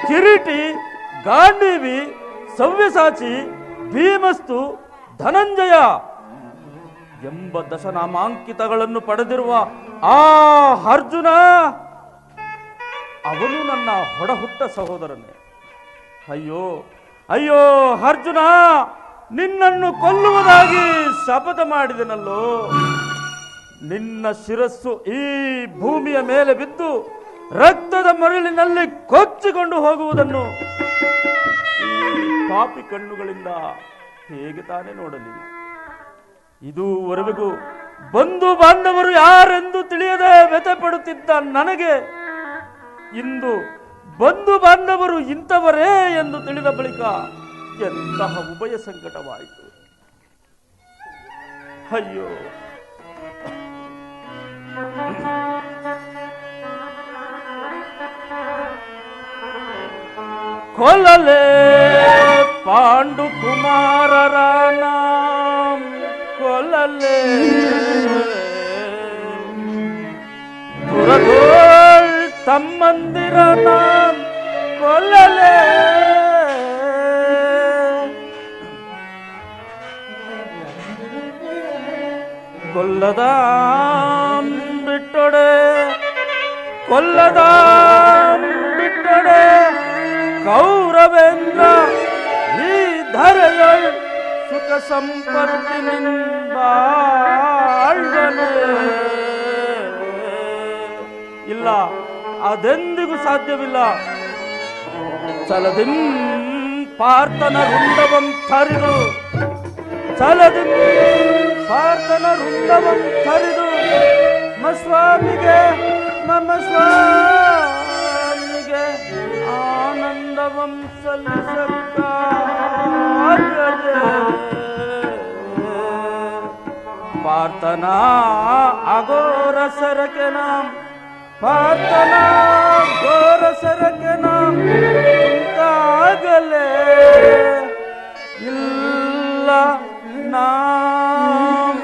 ಕಿರೀಟಿ, ಗಾಂಡೀವಿ, ಸವ್ಯಸಾಚಿ, ಭೀಮಸ್ತು, ಧನಂಜಯ ಎಂಬ ದಶನಾಮಾಂಕಿತಗಳನ್ನು ಪಡೆದಿರುವ ಆ ಅರ್ಜುನ ಅವನು ನನ್ನ ಹೊಡಹುಟ್ಟ ಸಹೋದರನೇ. ಅಯ್ಯೋ ಅಯ್ಯೋ ಅರ್ಜುನ, ನಿನ್ನನ್ನು ಕೊಲ್ಲುವುದಾಗಿ ಶಪಥ ಮಾಡಿದೆನಲ್ಲೋ. ನಿನ್ನ ಶಿರಸ್ಸು ಈ ಭೂಮಿಯ ಮೇಲೆ ಬಿದ್ದು ರಕ್ತದ ಮರಳಿನಲ್ಲಿ ಕೊಚ್ಚಿಕೊಂಡು ಹೋಗುವುದನ್ನು ಈ ಪಾಪಿ ಕಣ್ಣುಗಳಿಂದ ಹೇಗೆ ತಾನೇ ನೋಡಲಿ? ಇದುವರೆಗೂ ಬಂಧು ಬಾಂಧವರು ಯಾರೆಂದು ತಿಳಿಯದೆ ವ್ಯಥೆ ಪಡುತ್ತಿದ್ದ ನನಗೆ ಇಂದು ಬಂಧು ಬಾಂಧವರು ಇಂಥವರೇ ಎಂದು ತಿಳಿದ ಬಳಿಕ ಎಂತಹ ಉಭಯ ಸಂಕಟವಾಯಿತು. ಅಯ್ಯೋ, ಕೊಲ್ಲಲೇ ಪಾಂಡು ಕುಮಾರರ ನಾಮ್, ಕೊಲ್ಲಲೇ ಪುರದೋಳ್ ತಮ್ಮಂದಿರ ನಾಮ್, ಕೊಲ್ಲಲೇ ಕೊಲ್ಲದ ಬಿಟ್ಟೊಡೆ, ಕೊಲ್ಲದ ಬಿಟ್ಟೊಡೆ ಕೌರವೇಂದ್ರ ಈ ಧರೆಯೊಳ್ ಸುಖ ಸಂಪತ್ತಿನಿಂದಾಳ್ವನೆ. ಇಲ್ಲ, ಅದೆಂದಿಗೂ ಸಾಧ್ಯವಿಲ್ಲ. ಚಲದಿಂ ಪಾರ್ಥನ ರುಂಡವಂ ಥರಿದು, ಚಲದಿಂ ಪಾರ್ಥನ ರುಂಡವಂ ಥರಿದು ಸ್ವಾಮಿಗೆ ಮಮ ಸ್ವಾಮಿಗೆ ಆನಂದವಂ ಸಲ್ಲಿಸಕ್ಕಾಗದೆ. ಪಾರ್ಥನ ಅಘೋರ ಸರಕೆ ನಾಂ, ಪಾರ್ಥನ ಘೋರ ಸರಕೆ ನಾಂ ಉಂಟಾಗಲೇ ಇಲ್ಲ ನಾಂ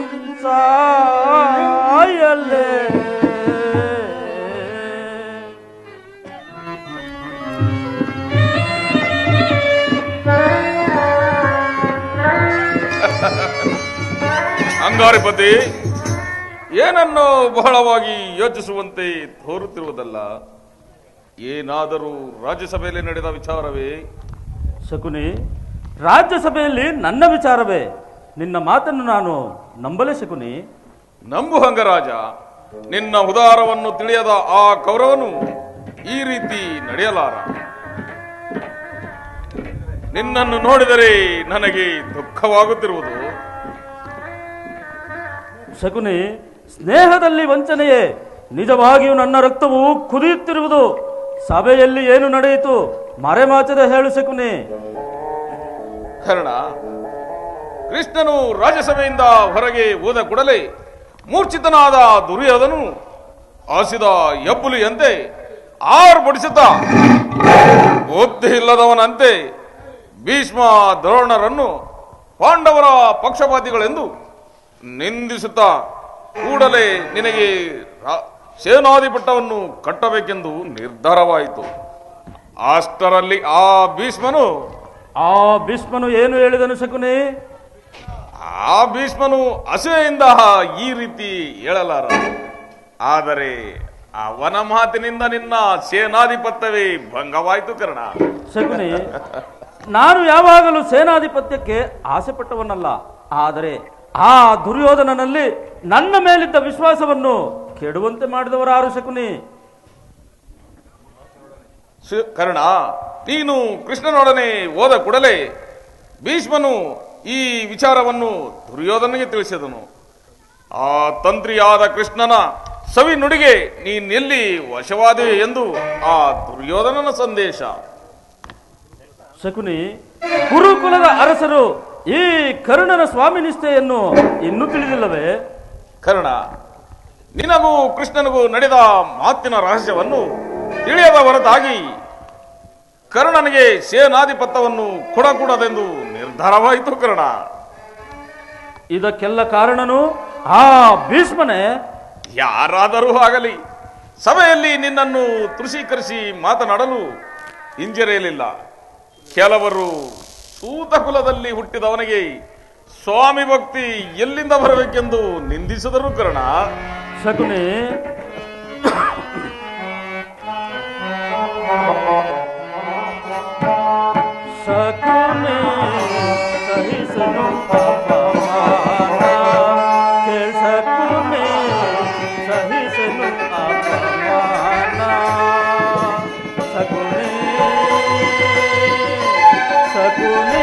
ಸಾಯಲೇ. ಅಂಗಾರಿಪತಿ, ಏನನ್ನು ಬಹಳವಾಗಿ ಯೋಚಿಸುವಂತೆ ತೋರುತ್ತಿರುವುದಲ್ಲ. ಏನಾದರೂ ರಾಜ್ಯಸಭೆಯಲ್ಲಿ ನಡೆದ ವಿಚಾರವೇ? ಶಕುನಿ, ರಾಜ್ಯಸಭೆಯಲ್ಲಿ ನನ್ನ ವಿಚಾರವೇ. ನಿನ್ನ ಮಾತನ್ನು ನಾನು ನಂಬಲೇ ಶಕುನಿ? ನಂಬು ಅಂಗರಾಜ. ನಿನ್ನ ಉದಾರವನ್ನು ತಿಳಿಯದ ಆ ಕೌರವನು ಈ ರೀತಿ ನಡೆಯಲಾರ. ನಿನ್ನನ್ನು ನೋಡಿದರೆ ನನಗೆ ದುಃಖವಾಗುತ್ತಿರುವುದು. ಶಕುನಿ, ಸ್ನೇಹದಲ್ಲಿ ವಂಚನೆಯೇ. ನಿಜವಾಗಿಯೂ ನನ್ನ ರಕ್ತವು ಕುದಿಯುತ್ತಿರುವುದು. ಸಭೆಯಲ್ಲಿ ಏನು ನಡೆಯಿತು ಮರೆಮಾಚದೆ ಹೇಳು ಶಕುನಿ. ಕರ್ಣ, ಕೃಷ್ಣನು ರಾಜ್ಯಸಭೆಯಿಂದ ಹೊರಗೆ ಹೋದ ಕೂಡಲೇ ಮೂರ್ಛಿತನಾದ ದುರ್ಯೋಧನು ಆಸಿದ ಹೆಬ್ಬುಲಿಯಂತೆ ಆರ್ಭಟಿಸುತ್ತಾ ಬುದ್ಧಿ ಇಲ್ಲದವನಂತೆ ಭೀಷ್ಮ ದ್ರೋಣರನ್ನು ಪಾಂಡವರ ಪಕ್ಷಪಾತಿಗಳೆಂದು ನಿಂದಿಸುತ್ತಾ ಕೂಡಲೇ ನಿನಗೆ ಸೇನಾಧಿಪಟ್ಟವನ್ನು ಕಟ್ಟಬೇಕೆಂದು ನಿರ್ಧಾರವಾಯಿತು. ಅಷ್ಟರಲ್ಲಿ ಆ ಭೀಷ್ಮನು ಏನು ಹೇಳಿದನು ಶಕುನಿ? ಆ ಭೀಷ್ಮನು ಅಸೂಯೆಯಿಂದ ಈ ರೀತಿ ಹೇಳಲಾರ. ಆದರೆ ಅವನ ಮಾತಿನಿಂದ ನಿನ್ನ ಸೇನಾಧಿಪತ್ಯವೇ ಭಂಗವಾಯಿತು ಕರ್ಣ. ಶಕುನಿ, ನಾನು ಯಾವಾಗಲೂ ಸೇನಾಧಿಪತ್ಯಕ್ಕೆ ಆಸೆ ಪಟ್ಟವನಲ್ಲ. ಆದರೆ ಆ ದುರ್ಯೋಧನನಲ್ಲಿ ನನ್ನ ಮೇಲಿದ್ದ ವಿಶ್ವಾಸವನ್ನು ಕೆಡುವಂತೆ ಮಾಡಿದವರಾರು ಶಕುನಿ? ಕರ್ಣ, ನೀನು ಕೃಷ್ಣನೊಡನೆ ಹೋದ ಕೂಡಲೇ ಭೀಷ್ಮನು ಈ ವಿಚಾರವನ್ನು ದುರ್ಯೋಧನಿಗೆ ತಿಳಿಸಿದನು. ಆ ತಂತ್ರಿಯಾದ ಕೃಷ್ಣನ ಸವಿ ನುಡಿಗೆ ನೀನೆಲ್ಲಿ ವಶವಾದೆ ಎಂದು ಆ ದುರ್ಯೋಧನನ ಸಂದೇಶ. ಶಕುನಿ, ಕುರುಕುಲದ ಅರಸರು ಈ ಕರ್ಣನ ಸ್ವಾಮಿ ನಿಷ್ಠೆಯನ್ನು ಇನ್ನೂ ತಿಳಿದಿಲ್ಲವೇ? ಕರ್ಣ, ನಿನಗೂ ಕೃಷ್ಣನಿಗೂ ನಡೆದ ಮಾತಿನ ರಹಸ್ಯವನ್ನು ತಿಳಿಯದ ಹೊರತಾಗಿ ಕರ್ಣನಿಗೆ ಸೇನಾಧಿಪತ್ಯವನ್ನು ಕೊಡಕೂಡದೆಂದು ನಿರ್ಧಾರವಾಯಿತು ಕರ್ಣ. ಇದಕ್ಕೆಲ್ಲ ಕಾರಣನು ಆ ಭೀಷ್ಮನೇ? ಯಾರಾದರೂ ಆಗಲಿ ಸಭೆಯಲ್ಲಿ ನಿನ್ನನ್ನು ತೃಷೀಕರಿಸಿ ಮಾತನಾಡಲು ಹಿಂಜರಿಯಲಿಲ್ಲ. ಕೆಲವರು ಸೂತ ಕುಲದಲ್ಲಿ ಹುಟ್ಟಿದವನಿಗೆ ಸ್ವಾಮಿ ಭಕ್ತಿ ಎಲ್ಲಿಂದ ಬರಬೇಕೆಂದು ನಿಂದಿಸಿದರು ಕರ್ಣ. ಶಕುನಿ, ಶಕುನಿ ಸಹಿಸನು ಅಪಮಾನ, ಶಕುನಿ ಸಹಿಸನು ಅಪಮಾನ, ಶಕುನಿ ಶಕುನಿ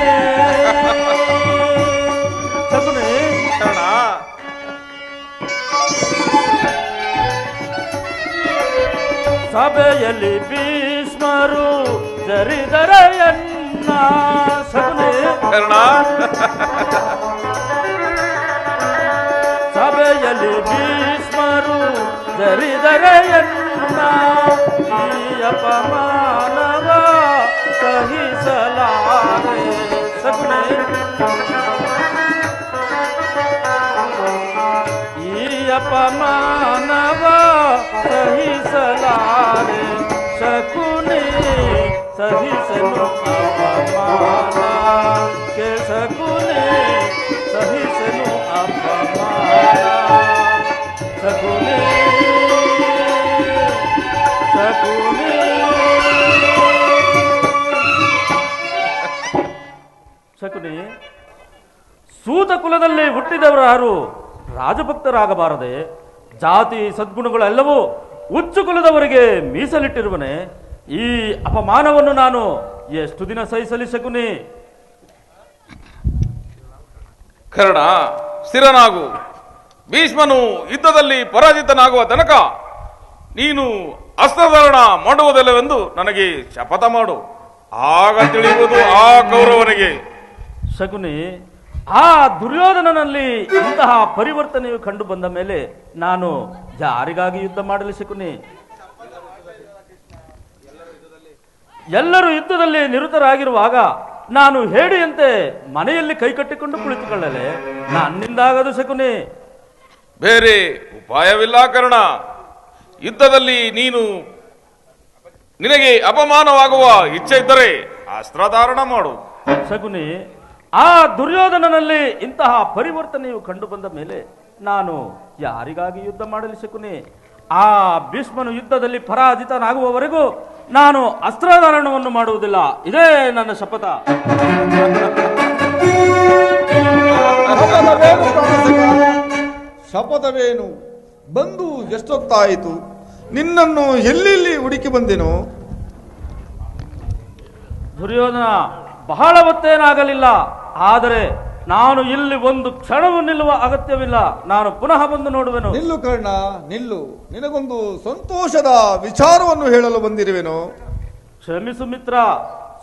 ಶಕುನಿ. ಕರ್ಣ, ಸಭೆಯಲ್ಲಿ ಭೀಷ್ಮರು ಜರಿದರ ಎನ್ನ ಶಕುನಿ ಕರ್ಣ ಸಭೆಯಲ್ಲಿ ಭೀಷ್ಮರು ಜರಿದರೆ ಎನ್ನ ಈ ಅಪಮಾನವ ಸಹಿಸಲಾರೆ ಶಕುನಿ ಈ ಅಪಮಾನವ ಸಹಿಸಲಾರೆ ಶಕುನಿ ಸಹಿಸಲು ಅಪಮಾನ ಶಕುನಿ ಸಹಿಸಲು ಅಪಮಾನ ಶಕುನಿ ಶಕುನಿ ಶಕುನಿ ಸೂತ ಕುಲದಲ್ಲಿ ಹುಟ್ಟಿದವರು ಯಾರು ರಾಜಭಕ್ತರಾಗಬಾರದೆ? ಜಾತಿ ಸದ್ಗುಣಗಳೆಲ್ಲವೂ ಉಚ್ಚು ಕುಲದವರಿಗೆ ಮೀಸಲಿಟ್ಟಿರುವನೆ. ಈ ಅಪಮಾನವನ್ನು ನಾನು ಎಷ್ಟು ದಿನ ಸಹಿಸಲಿ ಶಕುನಿ? ಕರ್ಣ ಸ್ಥಿರನಾಗು. ಭೀಷ್ಮನು ಯುದ್ಧದಲ್ಲಿ ಪರಾಜಿತನಾಗುವ ತನಕ ನೀನು ಅಸ್ತ್ರಧಾರಣ ಮಾಡುವುದಿಲ್ಲವೆಂದು ನನಗೆ ಶಪಥ ಮಾಡು. ಆಗ ತಿಳಿಯುವುದು ಆ ಕೌರವನಿಗೆ. ಶಕುನಿ, ಆ ದುರ್ಯೋಧನನಲ್ಲಿ ಇಂತಹ ಪರಿವರ್ತನೆಯು ಕಂಡು ಬಂದ ಮೇಲೆ ನಾನು ಯಾರಿಗಾಗಿ ಯುದ್ಧ ಮಾಡಲಿ ಶಕುನಿ? ಎಲ್ಲರೂ ಯುದ್ಧದಲ್ಲಿ ನಿರತರಾಗಿರುವಾಗ ನಾನು ಹೇಡಿಯಂತೆ ಮನೆಯಲ್ಲಿ ಕೈಕಟ್ಟಿಕೊಂಡು ಕುಳಿತುಕೊಳ್ಳಲೆ ನನ್ನಿಂದಾಗದು ಶಕುನಿ. ಬೇರೆ ಉಪಾಯವಿಲ್ಲ ಕರ್ಣ. ಯುದ್ಧದಲ್ಲಿ ನಿನಗೆ ಅಪಮಾನವಾಗುವ ಇಚ್ಛೆ ಇದ್ದರೆ ಅಸ್ತ್ರಧಾರಣ ಮಾಡು. ಶಕುನಿ, ಆ ದುರ್ಯೋಧನನಲ್ಲಿ ಇಂತಹ ಪರಿವರ್ತನೆಯು ಕಂಡು ಬಂದ ಮೇಲೆ ನಾನು ಯಾರಿಗಾಗಿ ಯುದ್ಧ ಮಾಡಲಿ ಶಕುನಿ? ಆ ಭೀಷ್ಮನು ಯುದ್ಧದಲ್ಲಿ ಪರಾಜಿತನಾಗುವವರೆಗೂ ನಾನು ಅಸ್ತ್ರಧಾರಣವನ್ನು ಮಾಡುವುದಿಲ್ಲ. ಇದೇ ನನ್ನ ಶಪಥ. ಶಪಥವೇನು? ಬಂದು ಎಷ್ಟೊತ್ತಾಯಿತು? ನಿನ್ನನ್ನು ಎಲ್ಲೆಲ್ಲಿ ಹುಡುಕಿ ಬಂದೆನೋ? ದುರ್ಯೋಧನ, ಬಹಳ ಹೊತ್ತೇನಾಗಲಿಲ್ಲ. ಆದರೆ ನಾನು ಇಲ್ಲಿ ಒಂದು ಕ್ಷಣವೂ ನಿಲ್ಲುವ ಅಗತ್ಯವಿಲ್ಲ. ನಾನು ಪುನಃ ಬಂದು ನೋಡುವೆನು. ನಿಲ್ಲು ಕರ್ಣ, ನಿಲ್ಲು. ನಿನಗೊಂದು ಸಂತೋಷದ ವಿಚಾರವನ್ನು ಹೇಳಲು ಬಂದಿರುವೆನು. ಕ್ಷಮಿಸು ಮಿತ್ರ,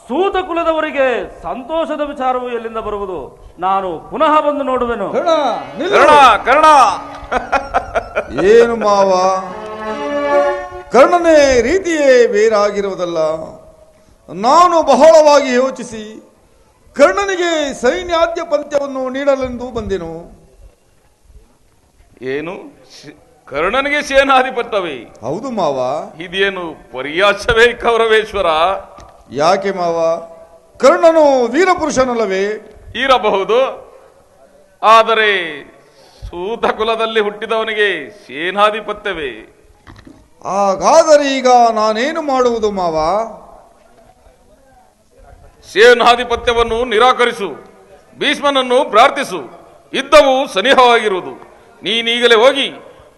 ಸೂತ ಕುಲದವರಿಗೆ ಸಂತೋಷದ ವಿಚಾರವು ಎಲ್ಲಿಂದ ಬರುವುದು? ನಾನು ಪುನಃ ಬಂದು ನೋಡುವೆನು. ಕರ್ಣ, ನಿಲ್ಲು. ಕರ್ಣ ಕರ್ಣ ಏನು ಮಾವ, ಕರ್ಣನೇ ರೀತಿಯೇ ಬೇರಾಗಿರುವುದಲ್ಲ. ನಾನು ಬಹಳವಾಗಿ ಯೋಚಿಸಿ ಕರ್ಣನಿಗೆ ಸೈನ್ಯಾದ್ಯ ಪಂಥ್ಯವನ್ನು ನೀಡಲೆಂದು ಬಂದೆನು. ಏನು? ಕರ್ಣನಿಗೆ ಸೇನಾಧಿಪತ್ಯವೇ? ಹೌದು ಮಾವ. ಇದೇನು ಪರ್ಯಾಸವೇ ಕೌರವೇಶ್ವರ? ಯಾಕೆ ಮಾವ? ಕರ್ಣನು ವೀರಪುರುಷನಲ್ಲವೇ? ಇರಬಹುದು. ಆದರೆ ಸೂತ ಕುಲದಲ್ಲಿ ಹುಟ್ಟಿದವನಿಗೆ ಸೇನಾಧಿಪತ್ಯವೇ? ಹಾಗಾದರೆ ಈಗ ನಾನೇನು ಮಾಡುವುದು ಮಾವ? ಸೇನಾಧಿಪತ್ಯವನ್ನು ನಿರಾಕರಿಸು. ಭೀಷ್ಮನನ್ನು ಪ್ರಾರ್ಥಿಸು. ಯುದ್ಧವು ಸನಿಹವಾಗಿರುವುದು. ನೀನೀಗಲೇ ಹೋಗಿ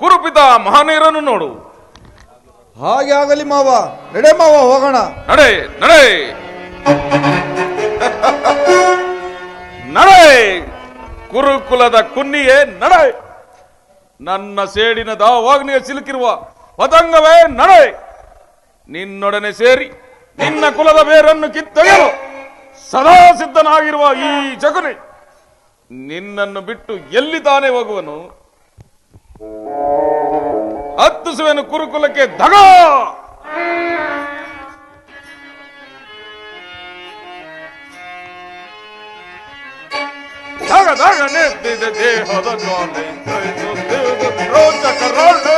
ಕುರುಪಿತ ಮಹಾನೀರನ್ನು ನೋಡು. ಹಾಗೆ ಆಗಲಿ ಮಾವ. ನಡೆ ಮಾವ, ಹೋಗೋಣ. ನಡೆ ನಡೆ ನಡೆ ಕುರುಕುಲದ ಕುನ್ನಿಯೇ ನಡೆ. ನನ್ನ ಸೇಡಿನ ದಾವಾಗ್ನಿಗೆ ಸಿಲುಕಿರುವ ಪತಂಗವೇ ನಡೆ. ನಿನ್ನೊಡನೆ ಸೇರಿ ನಿನ್ನ ಕುಲದ ಬೇರನ್ನು ಕಿತ್ತೊಗೆಯಲು ಸದಾ ಸಿದ್ಧನಾಗಿರುವ ಈ ಶಕುನಿ ನಿನ್ನನ್ನು ಬಿಟ್ಟು ಎಲ್ಲಿ ತಾನೇ ಹೋಗುವನು? ಹತ್ತಿಸುವೆನು ಕುರುಕುಲಕ್ಕೆ ದಗ. ದಗ ದಗ ನೆತ್ತಿದ ದೇಹದ ಜ್ವಾಲೆ ರೋಚಕ ರಾಳೆ.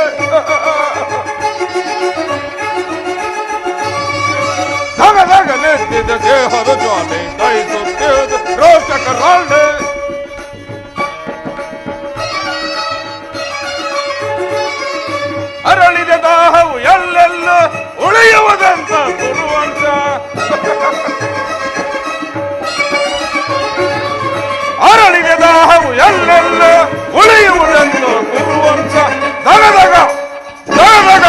ದಗ ದಗ ನೆತ್ತಿದ ದೇಹದ ಜ್ವಾಲೆ ದಯಿಸುತ್ತಿದ ರೋಚಕ ರಾಳೆ. ಅರಳಿದ ದಾಹವು ಎಲ್ಲೆಲ್ಲ ಉಳಿಯುವುದಂತ ಗುರುವಂತ. ಅರಳಿದ ದಾಹವು ಎಲ್ಲೆಲ್ಲ ಉಳಿಯುವುದಂತ ಗುರುವಂತ. ದಗದಗ ದಗದಗ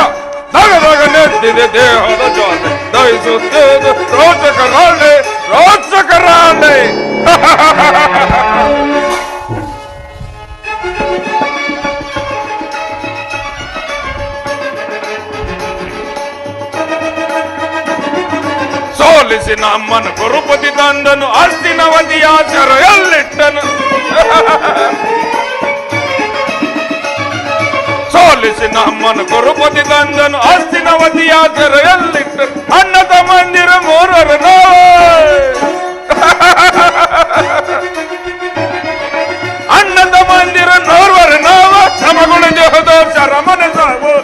ದಗದಗ ನೆತ್ತಿದೆ ದೇಹದ ಜ್ವಾಲೆ ದಯಿಸುತ್ತಿದ ರೋಚಕ ರಾಳೆ ರೋಚಕ ರಾಳೆ. ಸೋಲಿಸಿ ನಮ್ಮನ್ನು ಕುರುಪತಿ ತಂದನು ಅಸ್ತಿನವತಿಯ ಸೆರೆಯಲ್ಲಿಟ್ಟನು. ಸೋಲಿಸಿ ನಮ್ಮನ್ನು ಕುರುಪತಿ ತಂದನು ಅಸ್ತಿನವತಿಯ ಸೆರೆಯಲ್ಲಿಟ್ಟನು. ಅಣ್ಣ ತಮ್ಮಂದಿರ ಮೂರರು ನಾವು, ಅಣ್ಣ ತಮ್ಮಂದಿರ ನೋರ್ವರು ನಾವು, ಶ್ರಮಗಳು ದೇಹದ ಶರಮನ ಸಾವು.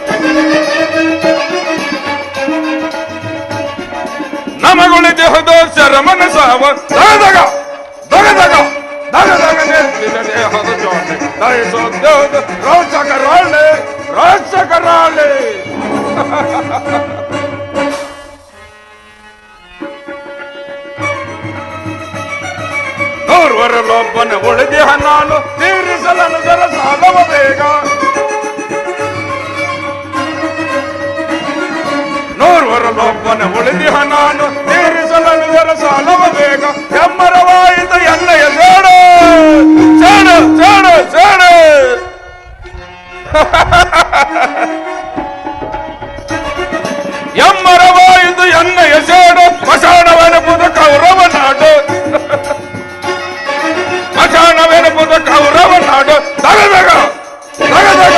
ನಮಗುಳಿ ದೇಹದ ಶರಮನ ಸಾವ. ದಗದಗ ದಗದಗ ದಗದಗ ನೆತ್ತಿದ ದೇಹದ ಜೋಡೆ ದಯಿಸೋ ದೇಹದ ರೋಚಕರಾಳೆ ರೋಚಕರಾಳೆ. ನೂರ್ವರಲ್ಲೊಬ್ಬನ ಉಳಿದಿಹ ನಾನು ತೀರಿಸಲನು ಜರ ಸಾಲವ ಬೇಗ. ನೂರ್ವರಲ್ಲೊಬ್ಬನ ಉಳಿದಿಹ ನಾನು ತೀರಿಸಲನು ಜರ ಸಾಲವ ಬೇಗ. ಎಮ್ಮರವಾಯಿತು ಎಣ್ಣೆಯ ಸೇಡು ಸೇಡು ಸೇಡು ಸೇಡು. ಎಮ್ಮರವಾಯಿತು ಎಣ್ಣೆಯ ಸೇಡು. ಮಶಾಣವೆನಪುದ ಕೌರವ ನಾಡು, ಮಶಾಣವೆನಪುದ ಕೌರವ ನಾಡು. ದಗದಗ ದಗದಗ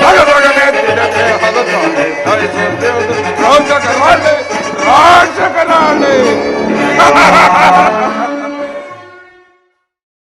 ದಗದಗ ನೆತ್ತಿದ ದೇಹದ ಜೋಡೆ ದಯಿಸೋ ದೇಹದ ರೋಚಕರಾಳೆ ರೋಚಕರಾಳೆ.